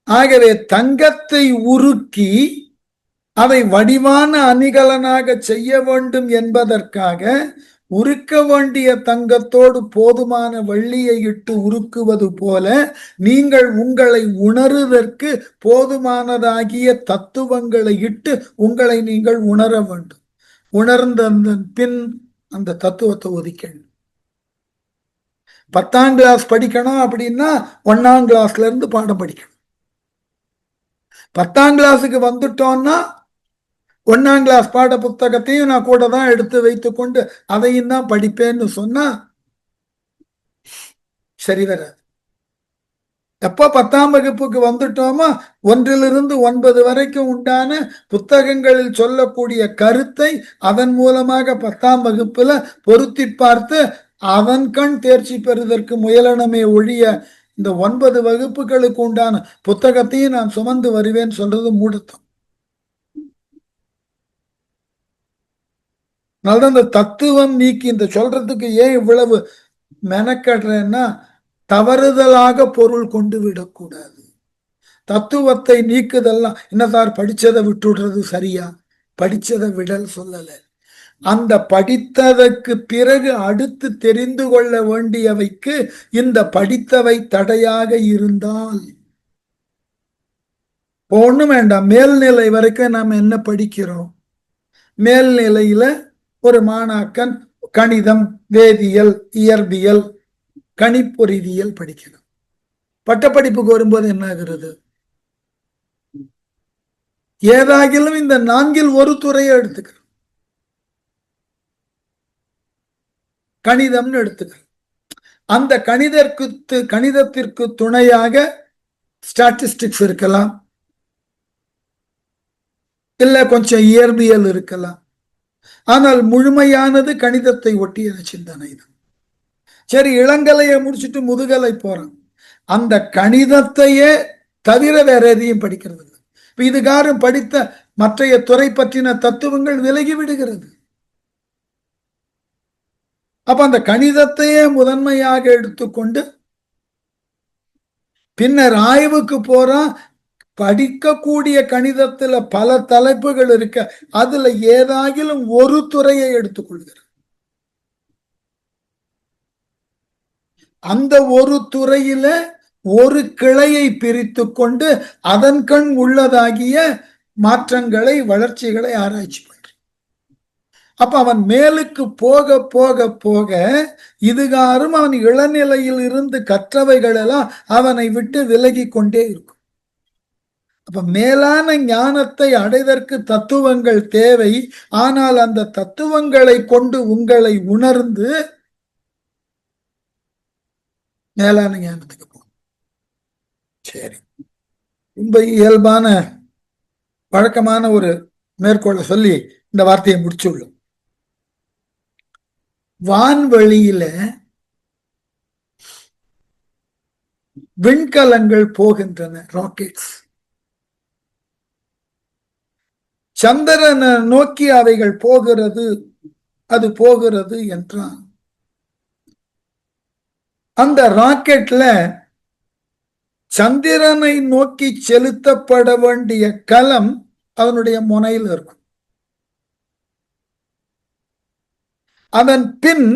ஆகவே தங்கத்தை உருக்கி அதை வடிவான அணிகலனாக செய்ய வேண்டும் என்பதற்காக உருக்க வேண்டிய தங்கத்தோடு போதுமான வெள்ளியை இட்டு உருக்குவது போல நீங்கள் உங்களை உணருவதற்கு போதுமானதாகிய தத்துவங்களை இட்டு உங்களை நீங்கள் உணர வேண்டும். உணர்ந்த பின் அந்த தத்துவத்தை ஒதுக்கணும். 10ஆம் கிளாஸ் படிக்கணும் அப்படின்னா 1ஆம் கிளாஸ்ல இருந்து பாடம் படிக்கணும். 10ஆம் கிளாஸுக்கு வந்துட்டோம்னா 1ஆம் கிளாஸ் பாட புத்தகத்தையும் நான் கூட தான் எடுத்து வைத்துக் கொண்டு அதையும் தான் படிப்பேன்னு சொன்னா சரி வராது. எப்ப 10ஆம் வகுப்புக்கு வந்துட்டோமோ 1லிருந்து 9 வரைக்கும் உண்டான புத்தகங்களில் சொல்லக்கூடிய கருத்தை அதன் மூலமாக 10ஆம் வகுப்புல பொருத்தி பார்த்து அதன் கண் தேர்ச்சி பெறுவதற்கு முயலனமே ஒழிய இந்த 9 வகுப்புகளுக்கு உண்டான புத்தகத்தையும் நான் சுமந்து வருவேன் சொல்றது மூடத்தம். அதனால இந்த தத்துவம் நீக்கி இந்த சொல்றதுக்கு ஏன் இவ்வளவு மெனக்கடுறேன்னா தவறுதலாக பொருள் கொண்டு விடக்கூடாது. தத்துவத்தை நீக்குதெல்லாம் என்ன சார் படிச்சதை விட்டுடுறது சரியா? படிச்சதை விடல் சொல்லல. அந்த படித்ததற்கு பிறகு அடுத்து தெரிந்து கொள்ள வேண்டியவைக்கு இந்த படித்தவை தடையாக இருந்தால் ஒண்ணும் வேண்டாம். மேல்நிலை வரைக்கும் நாம் என்ன படிக்கிறோம்? மேல்நிலையில ஒரு மாணாக்கன் கணிதம், வேதியியல், இயற்பியல், கணிப்பொறிவியல் படிக்கணும். பட்டப்படிப்புக்கு வரும்போது என்ன ஆகிறது? ஏதாகிலும் இந்த 4ல் ஒரு துறையை எடுத்துக்கிறோம். கணிதம்னு எடுத்துக்கிறோம். அந்த கணிதத்திற்கு துணையாக ஸ்டாட்டிஸ்டிக்ஸ் இருக்கலாம், இல்ல கொஞ்சம் இயற்பியல் இருக்கலாம். ஆனால் முழுமையானது கணிதத்தை ஒட்டிய சிந்தனை தான். சரி, இளங்கலையை முடிச்சுட்டு முதுகலை போறான். அந்த கணிதத்தையே தவிர வேற எதையும் படிக்கிறது இல்லை. இதுகாரும் படித்த மற்றைய துறை பற்றின தத்துவங்கள் விலகி விடுகிறது. அப்ப அந்த கணிதத்தையே முதன்மையாக எடுத்துக்கொண்டு பின்னர் ஆய்வுக்கு போறான். படிக்கக்கூடிய கணிதத்துல பல தலைப்புகள் இருக்க, அதுல ஏதாகிலும் ஒரு துறையை எடுத்துக்கொள்கிறார். அந்த ஒரு துறையில ஒரு கிளையை பிரித்து கொண்டு அதன் கண் உள்ளதாகிய மாற்றங்களை, வளர்ச்சிகளை ஆராய்ச்சி பண்ற. அப்ப அவன் மேலுக்கு போக போக போக இதுகாரும் அவன் இளநிலையில் இருந்து கற்றவைகள் எல்லாம் அவனை விட்டு விலகி கொண்டே இருக்கும். அப்ப மேலான ஞானத்தை அடைவதற்கு தத்துவங்கள் தேவை. ஆனால் அந்த தத்துவங்களை கொண்டு உங்களை உணர்ந்து மேலான ஞானத்துக்கு போகும். சரி, ரொம்ப இயல்பான வழக்கமான ஒரு மேற்கோளை சொல்லி இந்த வார்த்தையை முடிச்சுள்ளோம். வான்வெளியில விண்கலங்கள் போகின்றன, ராக்கெட்ஸ். சந்திரனை நோக்கி அவைகள் போகிறது. அது போகிறது என்றால் அந்த ராக்கெட்ல சந்திரனை நோக்கி செலுத்தப்பட வேண்டிய கலம் அதனுடைய முனையில் இருக்கும். அதன் பின்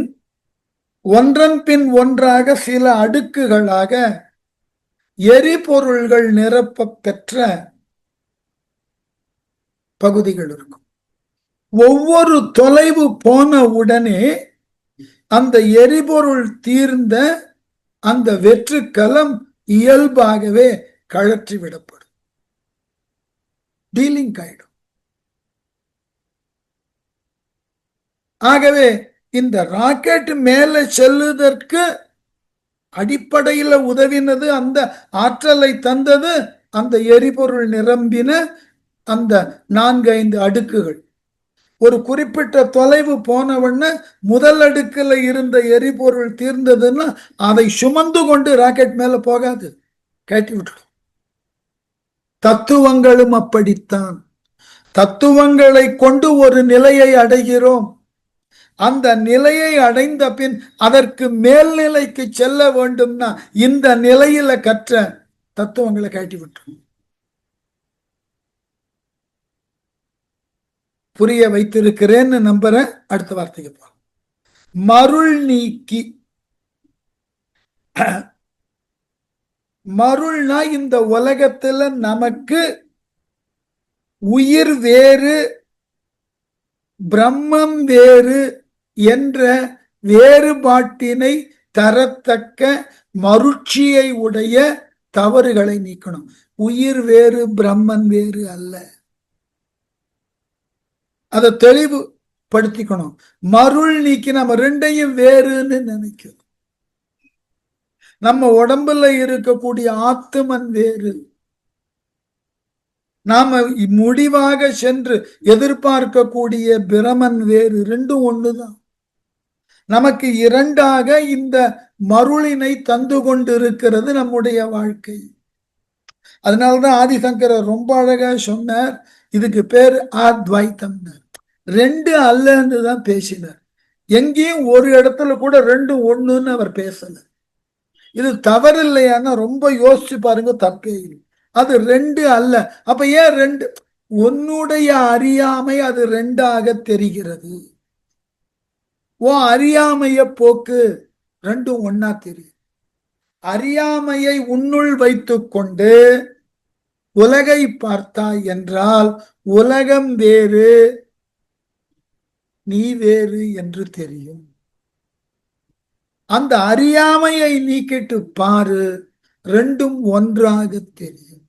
ஒன்றன் பின் ஒன்றாக சில அடுக்குகளாக எரிபொருள்கள் நிரப்ப பெற்ற பகுதிகள் இருக்கும். ஒவ்வொரு தொலைவு போன உடனே அந்த எரிபொருள் தீர்ந்த அந்த வெற்றுக்கலம் இயல்பாகவே கழற்றி விடப்படும், டீலிங் ஆயிடும். ஆகவே இந்த ராக்கெட் மேல செல்லுவதற்கு அடிப்படையில் உதவினது, அந்த ஆற்றலை தந்தது அந்த எரிபொருள் நிரம்பின அந்த 4-5 அடுக்குகள். ஒரு குறிப்பிட்ட தொலைவு போனவண்ண முதல் அடுக்குல இருந்த எரிபொருள் தீர்ந்ததுன்னா அதை சுமந்து கொண்டு ராக்கெட் மேல போகாது, கட்டி விட்டுடும். தத்துவங்களும் அப்படித்தான். தத்துவங்களை கொண்டு ஒரு நிலையை அடைகிறோம். அந்த நிலையை அடைந்த பின் அதற்கு மேல்நிலைக்கு செல்ல வேண்டும்னா இந்த நிலையில கற்ற தத்துவங்களை கட்டி விட்டுரும். புரிய வைத்திருக்கிறேன்னு நம்புறேன். அடுத்த வார்த்தைக்கு போ. மருள் நீக்கி. மருள்னா இந்த உலகத்துல நமக்கு உயிர் வேறு, பிரம்மம் வேறு என்ற வேறுபாட்டினை தரத்தக்க மருட்சியை உடைய தவறுகளை நீக்கணும். உயிர் வேறு, பிரம்மன் வேறு அல்ல. அதை தெளிவுபடுத்திக்கணும். மருள் நீக்கி நம்ம ரெண்டையும் வேறுன்னு நினைக்கிறோம். நம்ம உடம்புல இருக்கக்கூடிய ஆத்துமன் வேறு, நாம முடிவாக சென்று எதிர்பார்க்கக்கூடிய பிரமன் வேறு. ரெண்டும் ஒண்ணுதான். நமக்கு இரண்டாக இந்த மருளினை தந்து கொண்டிருக்கிறது நம்முடைய வாழ்க்கை. அதனால்தான் ஆதிசங்கரர் ரொம்ப அழகா சொன்னார், இதுக்கு பேர் அத்வைத்தம். ரெண்டு அல்லன்னு தான் பேசினார். எங்கேயும் ஒரு இடத்துல கூட ரெண்டு ஒண்ணுன்னு அவர் பேசல. இது தவறு இல்லையானா ரொம்ப யோசிச்சு பாருங்க, தப்பே இல்லை. அது ரெண்டு அல்ல. அப்ப ஏன் ரெண்டு? உன்னுடைய அறியாமை அது ரெண்டாக தெரிகிறது. ஓ அறியாமைய போக்கு, ரெண்டும் ஒன்னா தெரியும். அறியாமையை உன்னுள் வைத்துக் கொண்டு உலகை பார்த்தாய் என்றால் உலகம் வேறு நீ வேறு என்று தெரியும். அந்த அறியாமையை நீக்கிட்டு பாரு, ரெண்டும் ஒன்றாக தெரியும்.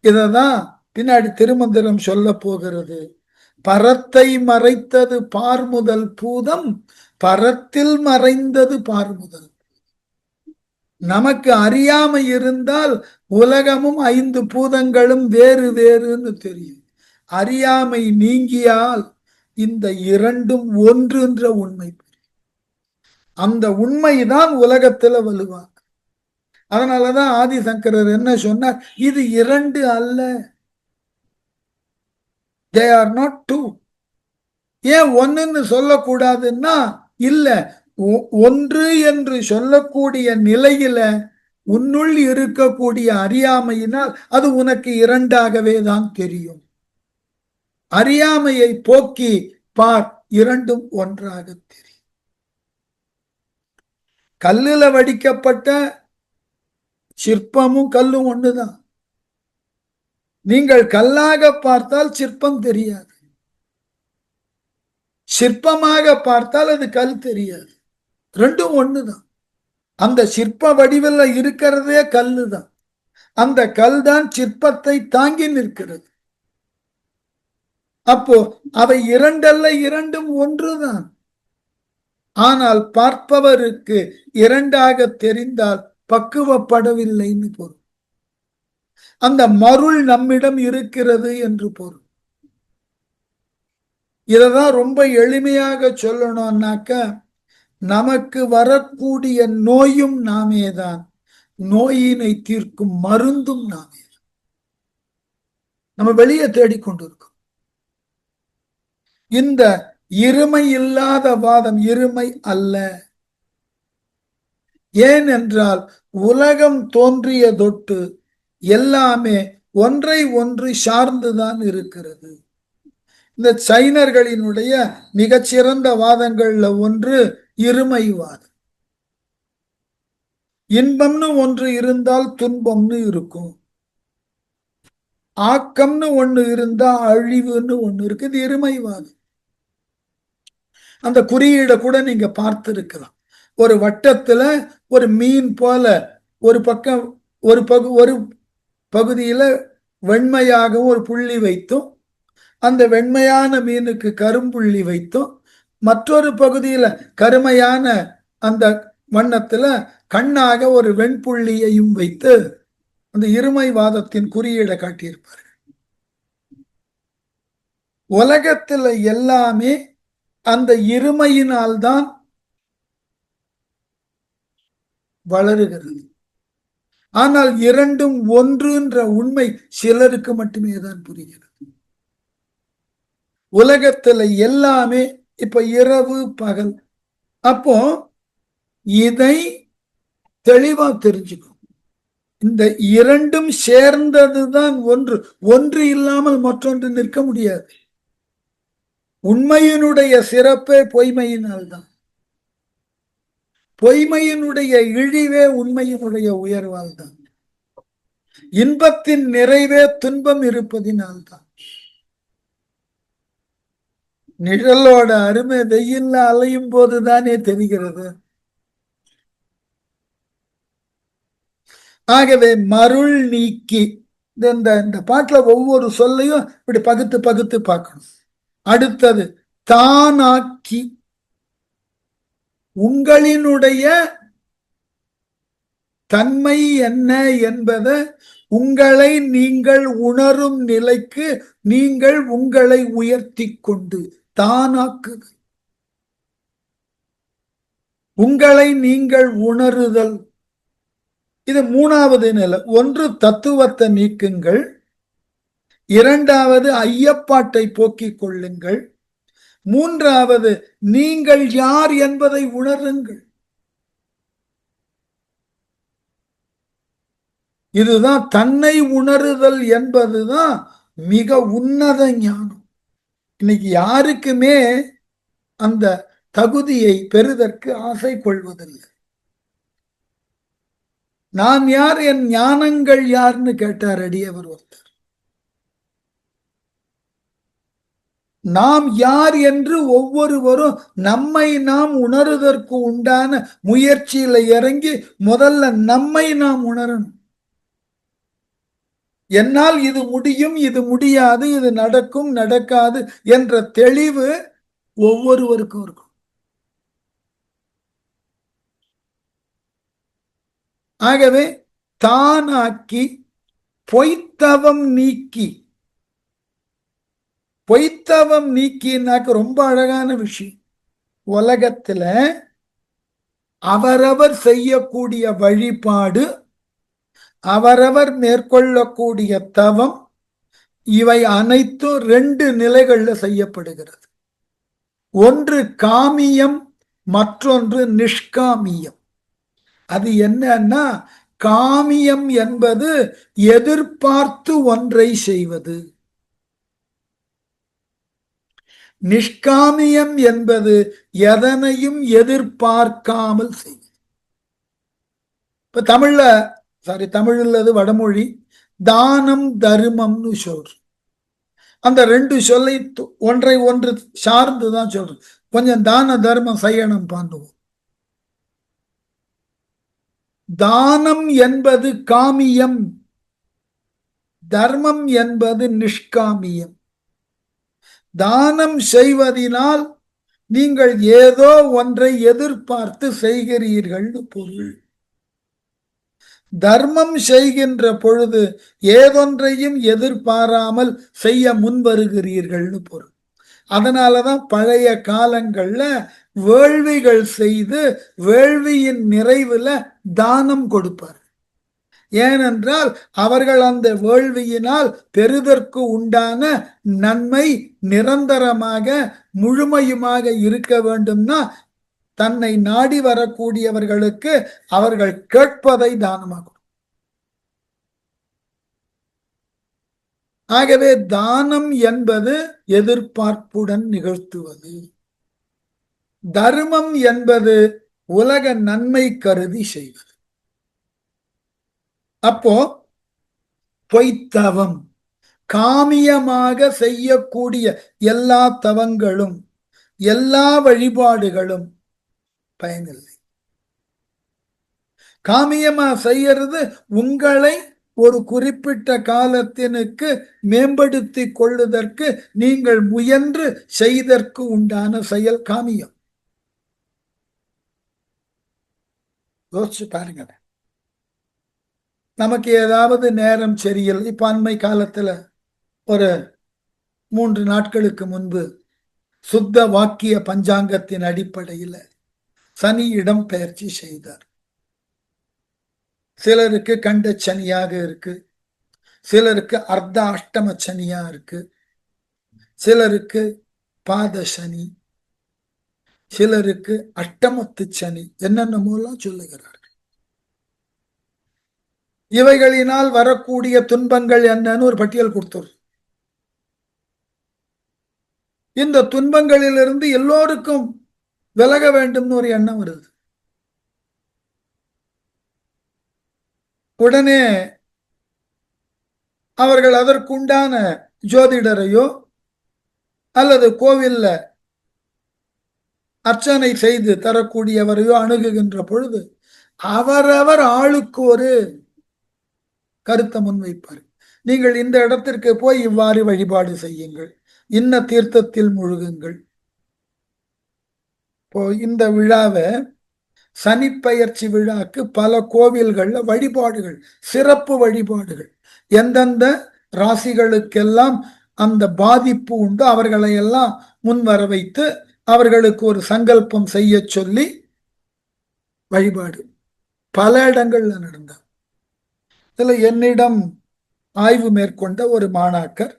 இததான் பின்னாடி திருமந்திரம் சொல்ல போகிறது. பரத்தை மறைத்தது பார்முதல் பூதம், பரத்தில் மறைந்தது பார்முதல். நமக்கு அறியாமை இருந்தால் உலகமும் 5 பூதங்களும் வேறு வேறுன்னு தெரியும். அறியாமை நீங்கியால் இந்த இரண்டும் ஒன்றுன்ற உண்மை. அந்த உண்மைதான் உலகத்துல வலுவாங்க. அதனாலதான் ஆதிசங்கரர் என்ன சொன்னார்? இது இரண்டு அல்ல, they are not two. ஏன் ஒன்னுன்னு சொல்லக்கூடாதுன்னா, இல்ல ஒன்று என்று சொல்லக்கூடிய நிலையில உன்னுள் இருக்கக்கூடிய அறியாமையினால் அது உனக்கு இரண்டாகவே தான் தெரியும். அறியாமையை போக்கி பார், இரண்டும் ஒன்றாக தெரியும். கல்லுல வடிக்கப்பட்ட சிற்பமும் கல்லும் ஒண்ணுதான். நீங்கள் கல்லாக பார்த்தால் சிற்பம் தெரியாது, சிற்பமாக பார்த்தால் அது கல் தெரியாது. ரெண்டும் ஒண்ணுதான். அந்த சிற்ப வடிவில் இருக்கிறதே கல்லு தான். அந்த கல் தான் சிற்பத்தை தாங்கி நிற்கிறது. அப்போ அவை இரண்டல்ல, இரண்டும் ஒன்றுதான். ஆனால் பார்ப்பவருக்கு இரண்டாக தெரிந்தால் பக்குவப்படவில்லைன்னு பொருள். அந்த மருள் நம்மிடம் இருக்கிறது என்று பொருள். இததான் ரொம்ப எளிமையாக சொல்லணும்னாக்க, நமக்கு வரக்கூடிய நோயும் நாமேதான், நோயினை தீர்க்கும் மருந்தும் நாமே. நம்ம வெளியே தேடிக்கொண்டிருக்கோம். இந்த இருமை இல்லாத வாதம் இருமை அல்ல. ஏனென்றால் உலகம் தோன்றிய தொட்டு எல்லாமே ஒன்றை ஒன்று சார்ந்துதான் இருக்கிறது. இந்த சைனர்களினுடைய மிகச்சிறந்த வாதங்கள்ல ஒன்று இருமைவாதம். இன்பம்னு ஒன்று இருந்தால் துன்பம்னு இருக்கும், ஆக்கம்னு ஒண்ணு இருந்தா அழிவுன்னு ஒண்ணு இருக்கு. இது இருமைவாதம். அந்த குறியீடை கூட நீங்க பார்த்திருக்கலாம். ஒரு வட்டத்துல ஒரு மீன் போல ஒரு பக்கம் ஒரு பகுதியில வெண்மையாகவும் ஒரு புள்ளி வைத்தும், அந்த வெண்மையான மீனுக்கு கரும்புள்ளி வைத்தும், மற்றொரு பகுதியில கருமையான அந்த வண்ணத்துல கண்ணாக ஒரு வெண்புள்ளியையும் வைத்து அந்த இருமைவாதத்தின் குறியீடை காட்டியிருப்பார்கள். உலகத்துல எல்லாமே அந்த இருமையினால்தான் வளருகிறது. ஆனால் இரண்டும் ஒன்றுன்ற உண்மை சிலருக்கு மட்டுமே தான் புரிகிறது. உலகத்துல எல்லாமே இப்ப இரவு பகல். அப்போ இதை தெளிவா தெரிஞ்சுக்கும். இந்த இரண்டும் சேர்ந்ததுதான் ஒன்று. ஒன்று இல்லாமல் மற்றொன்று நிற்க முடியாது. உண்மையினுடைய சிறப்பே பொய்மையினால்தான். பொய்மையினுடைய இழிவே உண்மையினுடைய உயர்வால் தான். இன்பத்தின் நிறைவே துன்பம் இருப்பதினால்தான். நிழலோட அருமை வெயில்ல அலையும் போதுதானே தெரிகிறது. ஆகவே மருள் நீக்கி, இந்த பாட்டுல ஒவ்வொரு சொல்லையும் இப்படி பகுத்து பகுத்து பார்க்கணும். அடுத்தது தானாக்கி, உங்களினுடைய தன்மை என்ன என்பதை உங்களை நீங்கள் உணரும் நிலைக்கு நீங்கள் உங்களை உயர்த்தி கொண்டு தானாக்குதல். உங்களை நீங்கள் உணருதல், இது மூணாவது நிலை. ஒன்று தத்துவத்தை நீக்குங்கள், இரண்டாவது ஐயப்பாட்டை போக்கிக் கொள்ளுங்கள், மூன்றாவது நீங்கள் யார் என்பதை உணருங்கள். இதுதான் தன்னை உணருதல் என்பதுதான் மிக உன்னத ஞானம். இன்னைக்கு யாருக்குமே அந்த தகுதியை பெறுதற்கு ஆசை கொள்வதில்லை. நான் யார், என் ஞானங்கள் யார்னு கேட்டார் அடியவர் ஒருத்தர். நாம் யார் என்று ஒவ்வொருவரும் நம்மை நாம் உணருவதற்கு உண்டான முயற்சியில இறங்கி முதல்ல நம்மை நாம் உணரணும். என்னால் இது முடியும், இது முடியாது, இது நடக்கும், நடக்காது என்ற தெளிவு ஒவ்வொருவருக்கும் இருக்கும். ஆகவே தானாக்கி பொய்த்தவம் நீக்கி, பொய்த்தவம் நீக்கினாக்க ரொம்ப அழகான விஷயம். உலகத்துல அவரவர் செய்யக்கூடிய வழிபாடு, அவரவர் மேற்கொள்ளக்கூடிய தவம், இவை அனைத்தும் 2 நிலைகள்ல செய்யப்படுகிறது. ஒன்று காமியம், மற்றொன்று நிஷ்காமியம். அது என்னன்னா, காமியம் என்பது எதிர்பார்த்து ஒன்றை செய்வது, நிஷ்காமியம் என்பது எதனையும் எதிர்பார்க்காமல் செய்வது. இப்ப தமிழ்ல அது வடமொழி, தானம் தர்மம்னு சொல்றோம். அந்த 2 சொல்லை ஒன்றை ஒன்று சார்ந்துதான் சொல்றோம். கொஞ்சம் தான தர்மம் செய்யணும் பண்ணுவோம். தானம் என்பது காமியம், தர்மம் என்பது நிஷ்காமியம். தானம் செய்வதினால் நீங்கள் ஏதோ ஒன்றை எதிர்பார்த்து செய்கிறீர்கள் பொருள். தர்மம் செய்கின்ற பொழுது ஏதொன்றையும் எதிர்பாராமல் செய்ய முன் வருகிறீர்கள்னு பொருள். அதனாலதான் பழைய காலங்கள்ல வேள்விகள் செய்து வேள்வியின் நிறைவுல தானம் கொடுப்பார். ஏனென்றால் அவர்கள் அந்த வேள்வியினால் பெறுதற்கு உண்டான நன்மை நிரந்தரமாக முழுமையுமாக இருக்க வேண்டும்னா தன்னை நாடி வரக்கூடியவர்களுக்கு அவர்கள் கேட்பதை தானமாகும். ஆகவே தானம் என்பது எதிர்பார்ப்புடன் நிகழ்த்துவது, தர்மம் என்பது உலக நன்மை கருதி செய்வது. அப்போ பொய்த்தவம், காமியமாக செய்யக்கூடிய எல்லா தவங்களும் எல்லா வழிபாடுகளும் பயனில்லை. காமியமா செய்யறது உங்களை ஒரு குறிப்பிட்ட காலத்தினுக்கு மேம்படுத்தி கொள்ளுதற்கு நீங்கள் முயன்று செய்தற்கு உண்டான செயல் காமியம். யோசிச்சு பாருங்க. நமக்கு ஏதாவது நேரம் சரியில்லை. இப்ப அண்மை காலத்துல ஒரு 3 நாட்களுக்கு முன்பு சுத்த வாக்கிய பஞ்சாங்கத்தின் அடிப்படையில் சனி இடம் பெயர்ச்சி செய்தார். சிலருக்கு கண்ட சனியாக இருக்கு, சிலருக்கு அர்த்த அஷ்டம சனியா இருக்கு, சிலருக்கு பாத சனி, சிலருக்கு அஷ்டமத்து சனி, என்னென்னமோலாம் சொல்லுகிறார்கள். இவைகளினால் வரக்கூடிய துன்பங்கள் என்னன்னு ஒரு பட்டியல் கொடுத்துரு. இந்த துன்பங்களிலிருந்து எல்லோருக்கும் விலக வேண்டும்னு ஒரு எண்ணம் வருது. உடனே அவர்கள் அதற்குண்டான ஜோதிடரையோ அல்லது கோவில்ல அர்ச்சனை செய்து தரக்கூடியவரையோ அணுகுகின்ற பொழுது அவரவர் ஆளுக்கு ஒரு கருத்தை முன்வைப்பார். நீங்கள் இந்த இடத்திற்கு போய் இவ்வாறு வழிபாடு செய்யுங்கள், இன்ன தீர்த்தத்தில் முழுகுங்கள். இப்போ இந்த விழாவை சனிப்பெயர்ச்சி விழாக்கு பல கோவில்கள்ல வழிபாடுகள், சிறப்பு வழிபாடுகள், எந்தெந்த ராசிகளுக்கெல்லாம் அந்த பாதிப்பு உண்டு அவர்களை எல்லாம் முன்வர வைத்து அவர்களுக்கு ஒரு சங்கல்பம் செய்ய சொல்லி வழிபாடு பல இடங்கள்ல நடந்த. இதுல என்னிடம் ஆய்வு மேற்கொண்ட ஒரு மாணாக்கர்,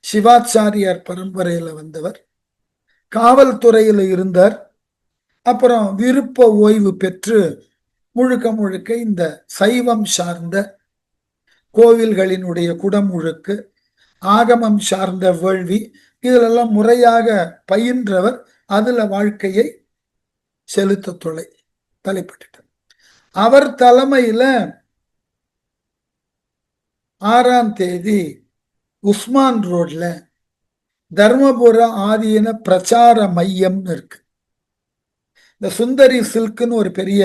சிவாச்சாரியார் பரம்பரையில வந்தவர், காவல்துறையில இருந்தார், அப்புறம் விருப்ப ஓய்வு பெற்று முழுக்க முழுக்க இந்த சைவம் சார்ந்த கோவில்களினுடைய குடமுழுக்கு, ஆகமம் சார்ந்த வேள்வி, இதிலெல்லாம் முறையாக பயின்றவர். அதுல வாழ்க்கையை செலுத்த தலைப்பட்டு அவர் தலைமையில 6ஆம் தேதி உஸ்மான் ரோட்ல தர்மபுர ஆதீன பிரச்சார மையம் இருக்கு. இந்த சுந்தரி சில்க்னு ஒரு பெரிய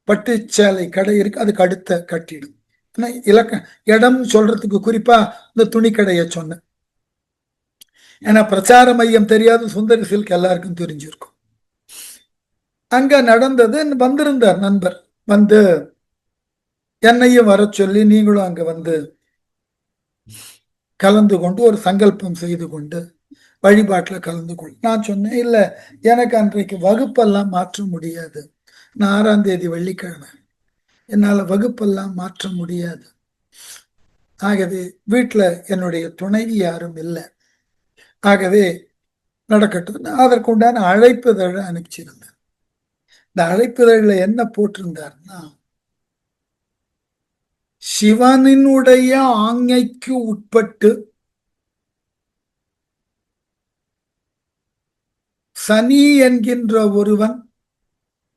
பட்டுச்சேலை கடை இருக்கு, அதுக்கு அடுத்த கட்டிடம். இடம் சொல்றதுக்கு குறிப்பா இந்த துணி கடையை சொன்னேன். ஏன்னா பிரச்சார மையம் தெரியாது, சுந்தரி சில்க் எல்லாருக்கும் தெரிஞ்சிருக்கும். அங்க நடந்தது. வந்திருந்தார் நண்பர், வந்து என்னையும் வர சொல்லி நீங்களும் அங்க வந்து கலந்து கொண்டு ஒரு சங்கல்பம் செய்து கொண்டு வழிபாட்டில் கலந்து கொண்டு. நான் சொன்னேன், இல்ல எனக்கு அன்றைக்கு வகுப்பெல்லாம் மாற்ற முடியாது. நான் 6ஆம் தேதி வெள்ளிக்கிழமை, என்னால வகுப்பெல்லாம் மாற்ற முடியாது. ஆகவே வீட்டில் என்னுடைய துணைவி யாரும் இல்லை, ஆகவே நடக்கட்டும். அதற்குண்டான அழைப்புதழை அனுப்பிச்சிருந்தேன். இந்த அழைப்புதழில் என்ன போட்டிருந்தார்னா, சிவனினுடைய ஆங்கைக்கு உட்பட்டு சனி என்கின்ற ஒருவன்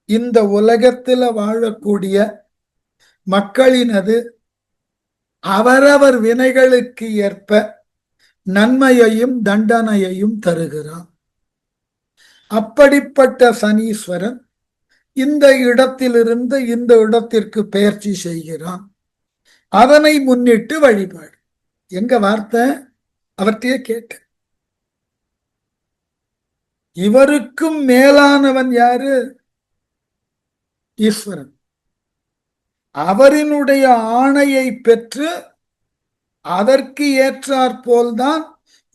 இந்த உலகத்தில் வாழக்கூடிய மக்களினது அவரவர் வினைகளுக்கு ஏற்ப நன்மையையும் தண்டனையையும் தருகிறான். அப்படிப்பட்ட சனீஸ்வரன் இந்த இடத்திலிருந்து இந்த இடத்திற்கு பெயர்ச்சி செய்கிறான். அதனை முன்னிட்டு வழிபாடு. எங்க வார்த்தை அவர்கிட்டயே கேட்டேன். இவருக்கும் மேலானவன் யாரு? ஈஸ்வரன். அவரினுடைய ஆணையை பெற்று அதற்கு ஏற்றாற்போல்தான்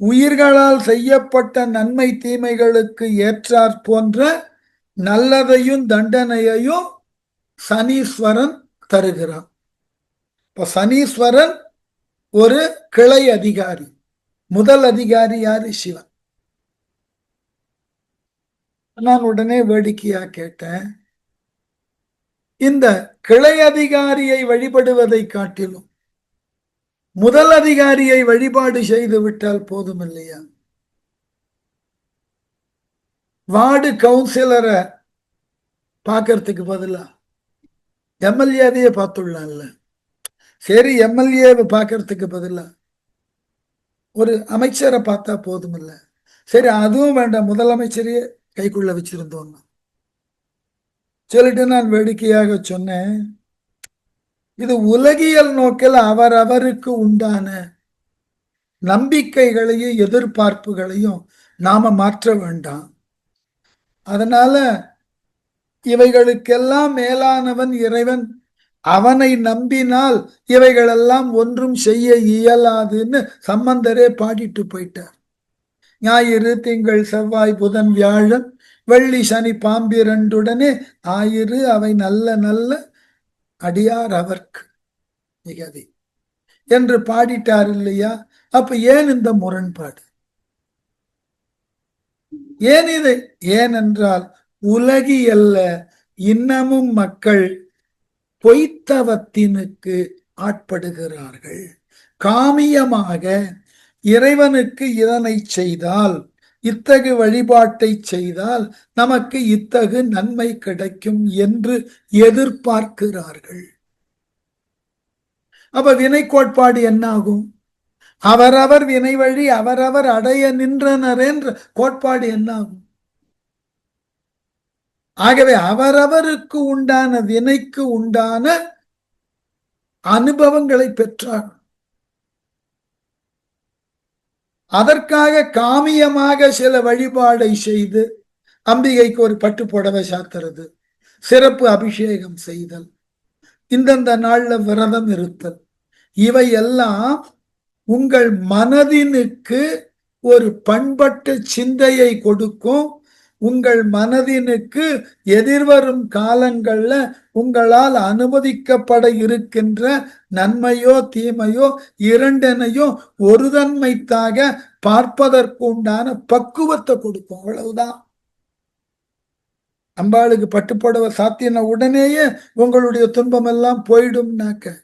உயிர்களால் செய்யப்பட்ட நன்மை தீமைகளுக்கு ஏற்றாற் போன்ற நல்லதையும் தண்டனையையும் சனீஸ்வரன் தருகிறான். இப்ப சனீஸ்வரன் ஒரு கிளை அதிகாரி. முதல் அதிகாரி யாரு? சிவன். நான் உடனே வேடிக்கையா கேட்டேன், இந்த கிளை அதிகாரியை வழிபடுவதை காட்டிலும் முதல் அதிகாரியை வழிபாடு செய்து விட்டால் போதும் இல்லையா? வார்டு கவுன்சிலரை பார்க்கறதுக்கு பதிலா எம்எல்ஏவையே பார்த்துடலாம்ல. சரி, எம்எல்ஏவை பார்க்கறதுக்கு பதிலா ஒரு அமைச்சரை பார்த்தா போதும் இல்ல. சரி, அதுவும் வேண்டாம், முதலமைச்சரையே கைக்குள்ள வச்சிருந்தோம் சொல்லிட்டு நான் வேடிக்கையாக சொன்னேன், இது உலகியல் நோக்கில் அவரவருக்கு உண்டான நம்பிக்கைகளையும் எதிர்பார்ப்புகளையும் நாம மாற்ற வேண்டாம். அதனால இவைகளுக்கெல்லாம் மேலானவன் இறைவன். அவனை நம்பினால் இவைகளெல்லாம் ஒன்றும் செய்ய இயலாதுன்னு சம்பந்தரே பாடிட்டு போயிட்டார். ஞாயிறு திங்கள் செவ்வாய் புதன் வியாழன் வெள்ளி சனி பாம்பிரண்டுடனே ஆயிரு அவை நல்ல நல்ல அடியார் அவர்க்கு மிகதி என்று பாடிட்டார் இல்லையா? அப்ப ஏன் இந்த முரண்பாடு? ஏன் இது? ஏனென்றால் உலகியல்ல இன்னமும் மக்கள் பொய்த்தவத்தினுக்கு ஆட்படுகிறார்கள். காமியமாக இறைவனுக்கு இதனை செய்தால், இத்தகு வழிபாட்டை செய்தால் நமக்கு இத்தகு நன்மை கிடைக்கும் என்று எதிர்பார்க்கிறார்கள். அப்ப வினை கோட்பாடு என்ன ஆகும்? அவரவர் வினை வழி அவரவர் அடைய நின்றனர் என்ற கோட்பாடு என்ன ஆகும்? ஆகவே அவரவருக்கு உண்டான வினைக்கு உண்டான அனுபவங்களை பெற்றார். அதற்காக காமியமாக சில வழிபாடை செய்து அம்பிகைக்கு ஒரு பட்டு புடவை சாத்துறது, சிறப்பு அபிஷேகம் செய்தல், இந்தந்த நாள்ல விரதம் இருத்தல், இவையெல்லாம் உங்கள் மனதினுக்கு ஒரு பண்பட்ட சிந்தையை கொடுக்கும். உங்கள் மனதினுக்கு எதிர்வரும் காலங்கள்ல உங்களால் அனுமதிக்கப்பட இருக்கின்ற நன்மையோ தீமையோ இரண்டனையோ ஒரு தன்மைத்தாக பார்ப்பதற்கு உண்டான பக்குவத்தை கொடுக்கும். அவ்வளவுதான். அம்பாளுக்கு பட்டுப்புடவை சாத்தின உடனேயே உங்களுடைய துன்பம் எல்லாம் போயிடும்னாக்க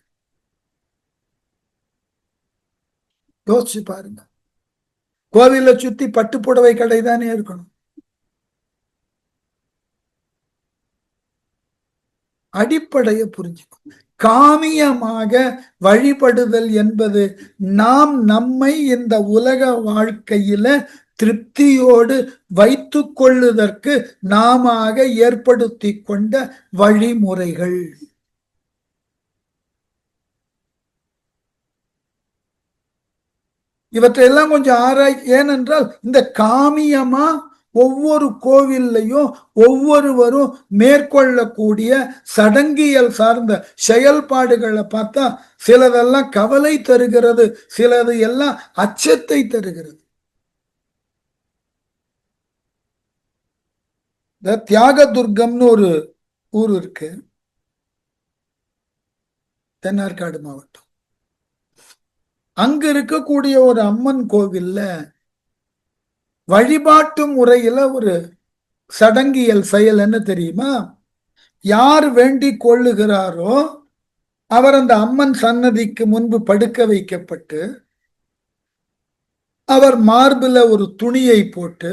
யோசிச்சு பாருங்க. கோவிலை சுத்தி பட்டு புடவை கடை தானே இருக்கணும். அடிப்படையை புரிஞ்சுக்கும். காமியமாக வழிபடுதல் என்பது நாம் நம்மை இந்த உலக வாழ்க்கையில திருப்தியோடு வைத்து கொள்ளுதற்கு நாம ஏற்படுத்தி கொண்ட வழிமுறைகள். இவற்றையெல்லாம் கொஞ்சம் ஏனென்றால் இந்த காமியமா ஒவ்வொரு கோவில்லையும் ஒவ்வொருவரும் மேற்கொள்ளக்கூடிய சடங்கியல் சார்ந்த செயல்பாடுகளை பார்த்தா சிலதெல்லாம் கவலை தருகிறது, சிலது எல்லாம் அச்சத்தை தருகிறது. இந்த தியாக துர்கம்னு ஒரு ஊர் இருக்கு, தென்னார்காடு மாவட்டம். அங்க இருக்கக்கூடிய ஒரு அம்மன் கோவில்ல வழிபாட்டு முறையில ஒரு சடங்கியல் செயல் என்ன தெரியுமா? யார் வேண்டிக் கொள்ளுகிறாரோ அவர் அந்த அம்மன் சன்னதிக்கு முன்பு படுக்க வைக்கப்பட்டு அவர் மார்பில ஒரு துணியை போட்டு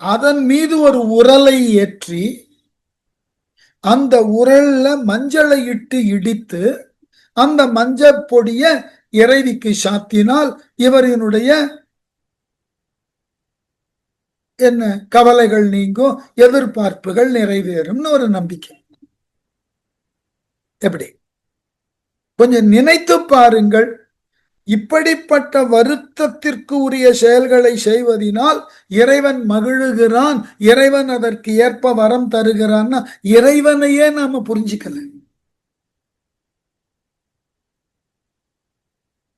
அதன் மீது ஒரு உரலை ஏற்றி அந்த உரல்ல மஞ்சளை இட்டு இடித்து அந்த மஞ்சள் பொடிய இறைவிக்கு சாத்தினால் இவரினுடைய என்ன கவலைகள் நீங்கும், எதிர்பார்ப்புகள் நிறைவேறும்னு ஒரு நம்பிக்கை. எப்படி? கொஞ்சம் நினைத்து பாருங்கள். இப்படிப்பட்ட வருத்தத்திற்கு உரிய செயல்களை செய்வதனால் இறைவன் மகிழுகிறான், இறைவன் அதற்கு ஏற்ப வரம் தருகிறான்னா இறைவனையே நாம புரிஞ்சுக்கல.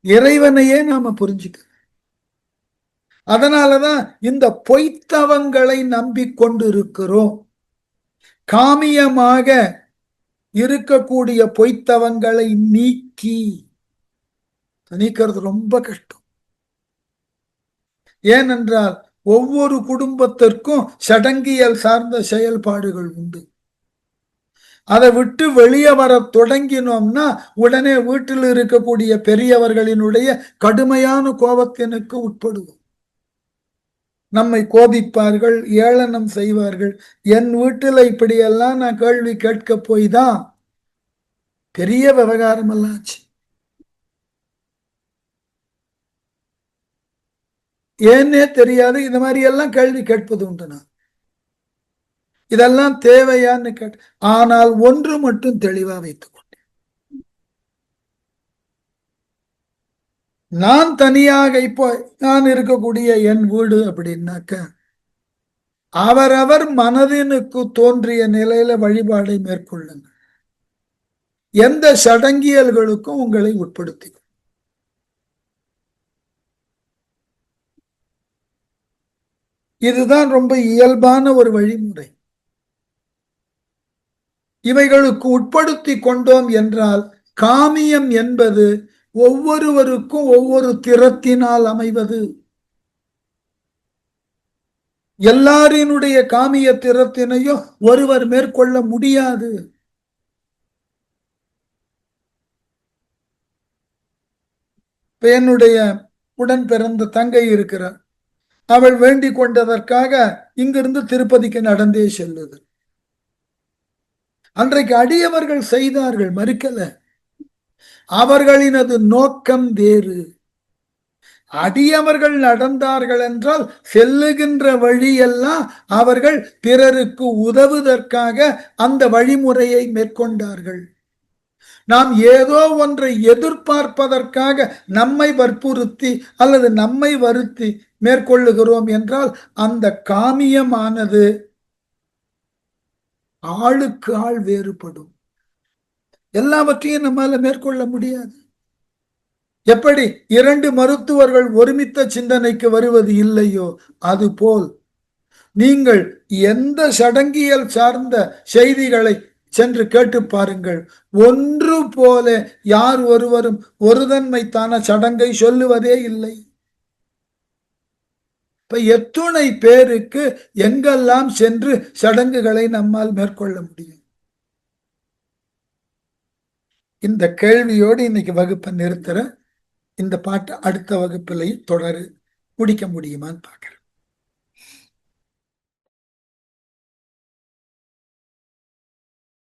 இறைவனையே நாம புரிஞ்சுக்கல. அதனாலதான் இந்த பொய்த்தவங்களை நம்பிக்கொண்டு இருக்கிறோம். காமியமாக இருக்கக்கூடிய பொய்த்தவங்களை நீக்கிறது ரொம்ப கஷ்டம். ஏனென்றால் ஒவ்வொரு குடும்பத்திற்கும் சடங்கியல் சார்ந்த செயல்பாடுகள் உண்டு. அதை விட்டு வெளியே வர தொடங்கினோம்னா உடனே வீட்டில் இருக்கக்கூடிய பெரியவர்களினுடைய கடுமையான கோபத்தினுக்கு உட்படுவோம். நம்மை கோபிப்பார்கள், ஏளனம் செய்வார்கள். என் வீட்டில் இப்படியெல்லாம் நான் கேள்வி கேட்க போய் தான் பெரிய விவகாரம் எல்லாம் ஆச்சு. ஏன்னே தெரியாது இந்த மாதிரி எல்லாம் கேள்வி கேட்பது உண்டு. நான் இதெல்லாம் தேவையான்னு கேட்டு, ஆனால் ஒன்று மட்டும் தெளிவா வைத்துக் கொண்டேன். நான் தனியாக இப்போ நான் இருக்கக்கூடிய என் வீடு அப்படின்னாக்க அவரவர் மனதினுக்கு தோன்றிய நிலையில வழிபாடை மேற்கொள்ளுங்கள். எந்த சடங்கியல்களுக்கும் உங்களை உட்படுத்தி. இதுதான் ரொம்ப இயல்பான ஒரு வழிமுறை. இவைகளுக்கு உட்படுத்தி கொண்டோம் என்றால் காமியம் என்பது ஒவ்வொருவருக்கும் ஒவ்வொரு திறத்தினால் அமைவது. எல்லாரினுடைய காமிய திறத்தினையும் ஒருவர் மேற்கொள்ள முடியாது. என்னுடைய உடன் பிறந்த தங்கை இருக்கிறார். அவள் வேண்டிக் கொண்டதற்காக இங்கிருந்து திருப்பதிக்கு நடந்தே செல்லுது. அன்றைக்கு அடியவர்கள் செய்தார்கள், மறுக்கல. அவர்களினது நோக்கம் வேறு. அடியவர்கள் நடந்தார்கள் என்றால் செல்லுகின்ற வழியெல்லாம் அவர்கள் பிறருக்கு உதவுவதற்காக அந்த வழிமுறையை மேற்கொண்டார்கள். நாம் ஏதோ ஒன்றை எதிர்பார்ப்பதற்காக நம்மை வற்புறுத்தி அல்லது நம்மை வருத்தி மேற்கொள்ளுகிறோம் என்றால் அந்த காமியமானது ஆளுக்கு ஆள் வேறுபடும். எல்லாவற்றையும் நம்மால மேற்கொள்ள முடியாது. எப்படி இரண்டு மருத்துவர்கள் ஒருமித்த சிந்தனைக்கு வருவது இல்லையோ அதுபோல் நீங்கள் எந்த சடங்கியல் சார்ந்த செய்திகளை சென்று கேட்டு பாருங்கள். ஒன்று போல யார் ஒருவரும் ஒருதன்மைத்தான சடங்கை சொல்லுவதே இல்லை. இப்ப எத்துணை பேருக்கு எங்கெல்லாம் சென்று சடங்குகளை நம்மால் மேற்கொள்ள முடியும்? இந்த கேள்வியோடு இன்னைக்கு வகுப்பை நிறுத்துறேன். இந்த பாட்டு அடுத்த வகுப்பிலையும் தொடரு முடிக்க முடியுமான்னு பார்க்கிறேன்.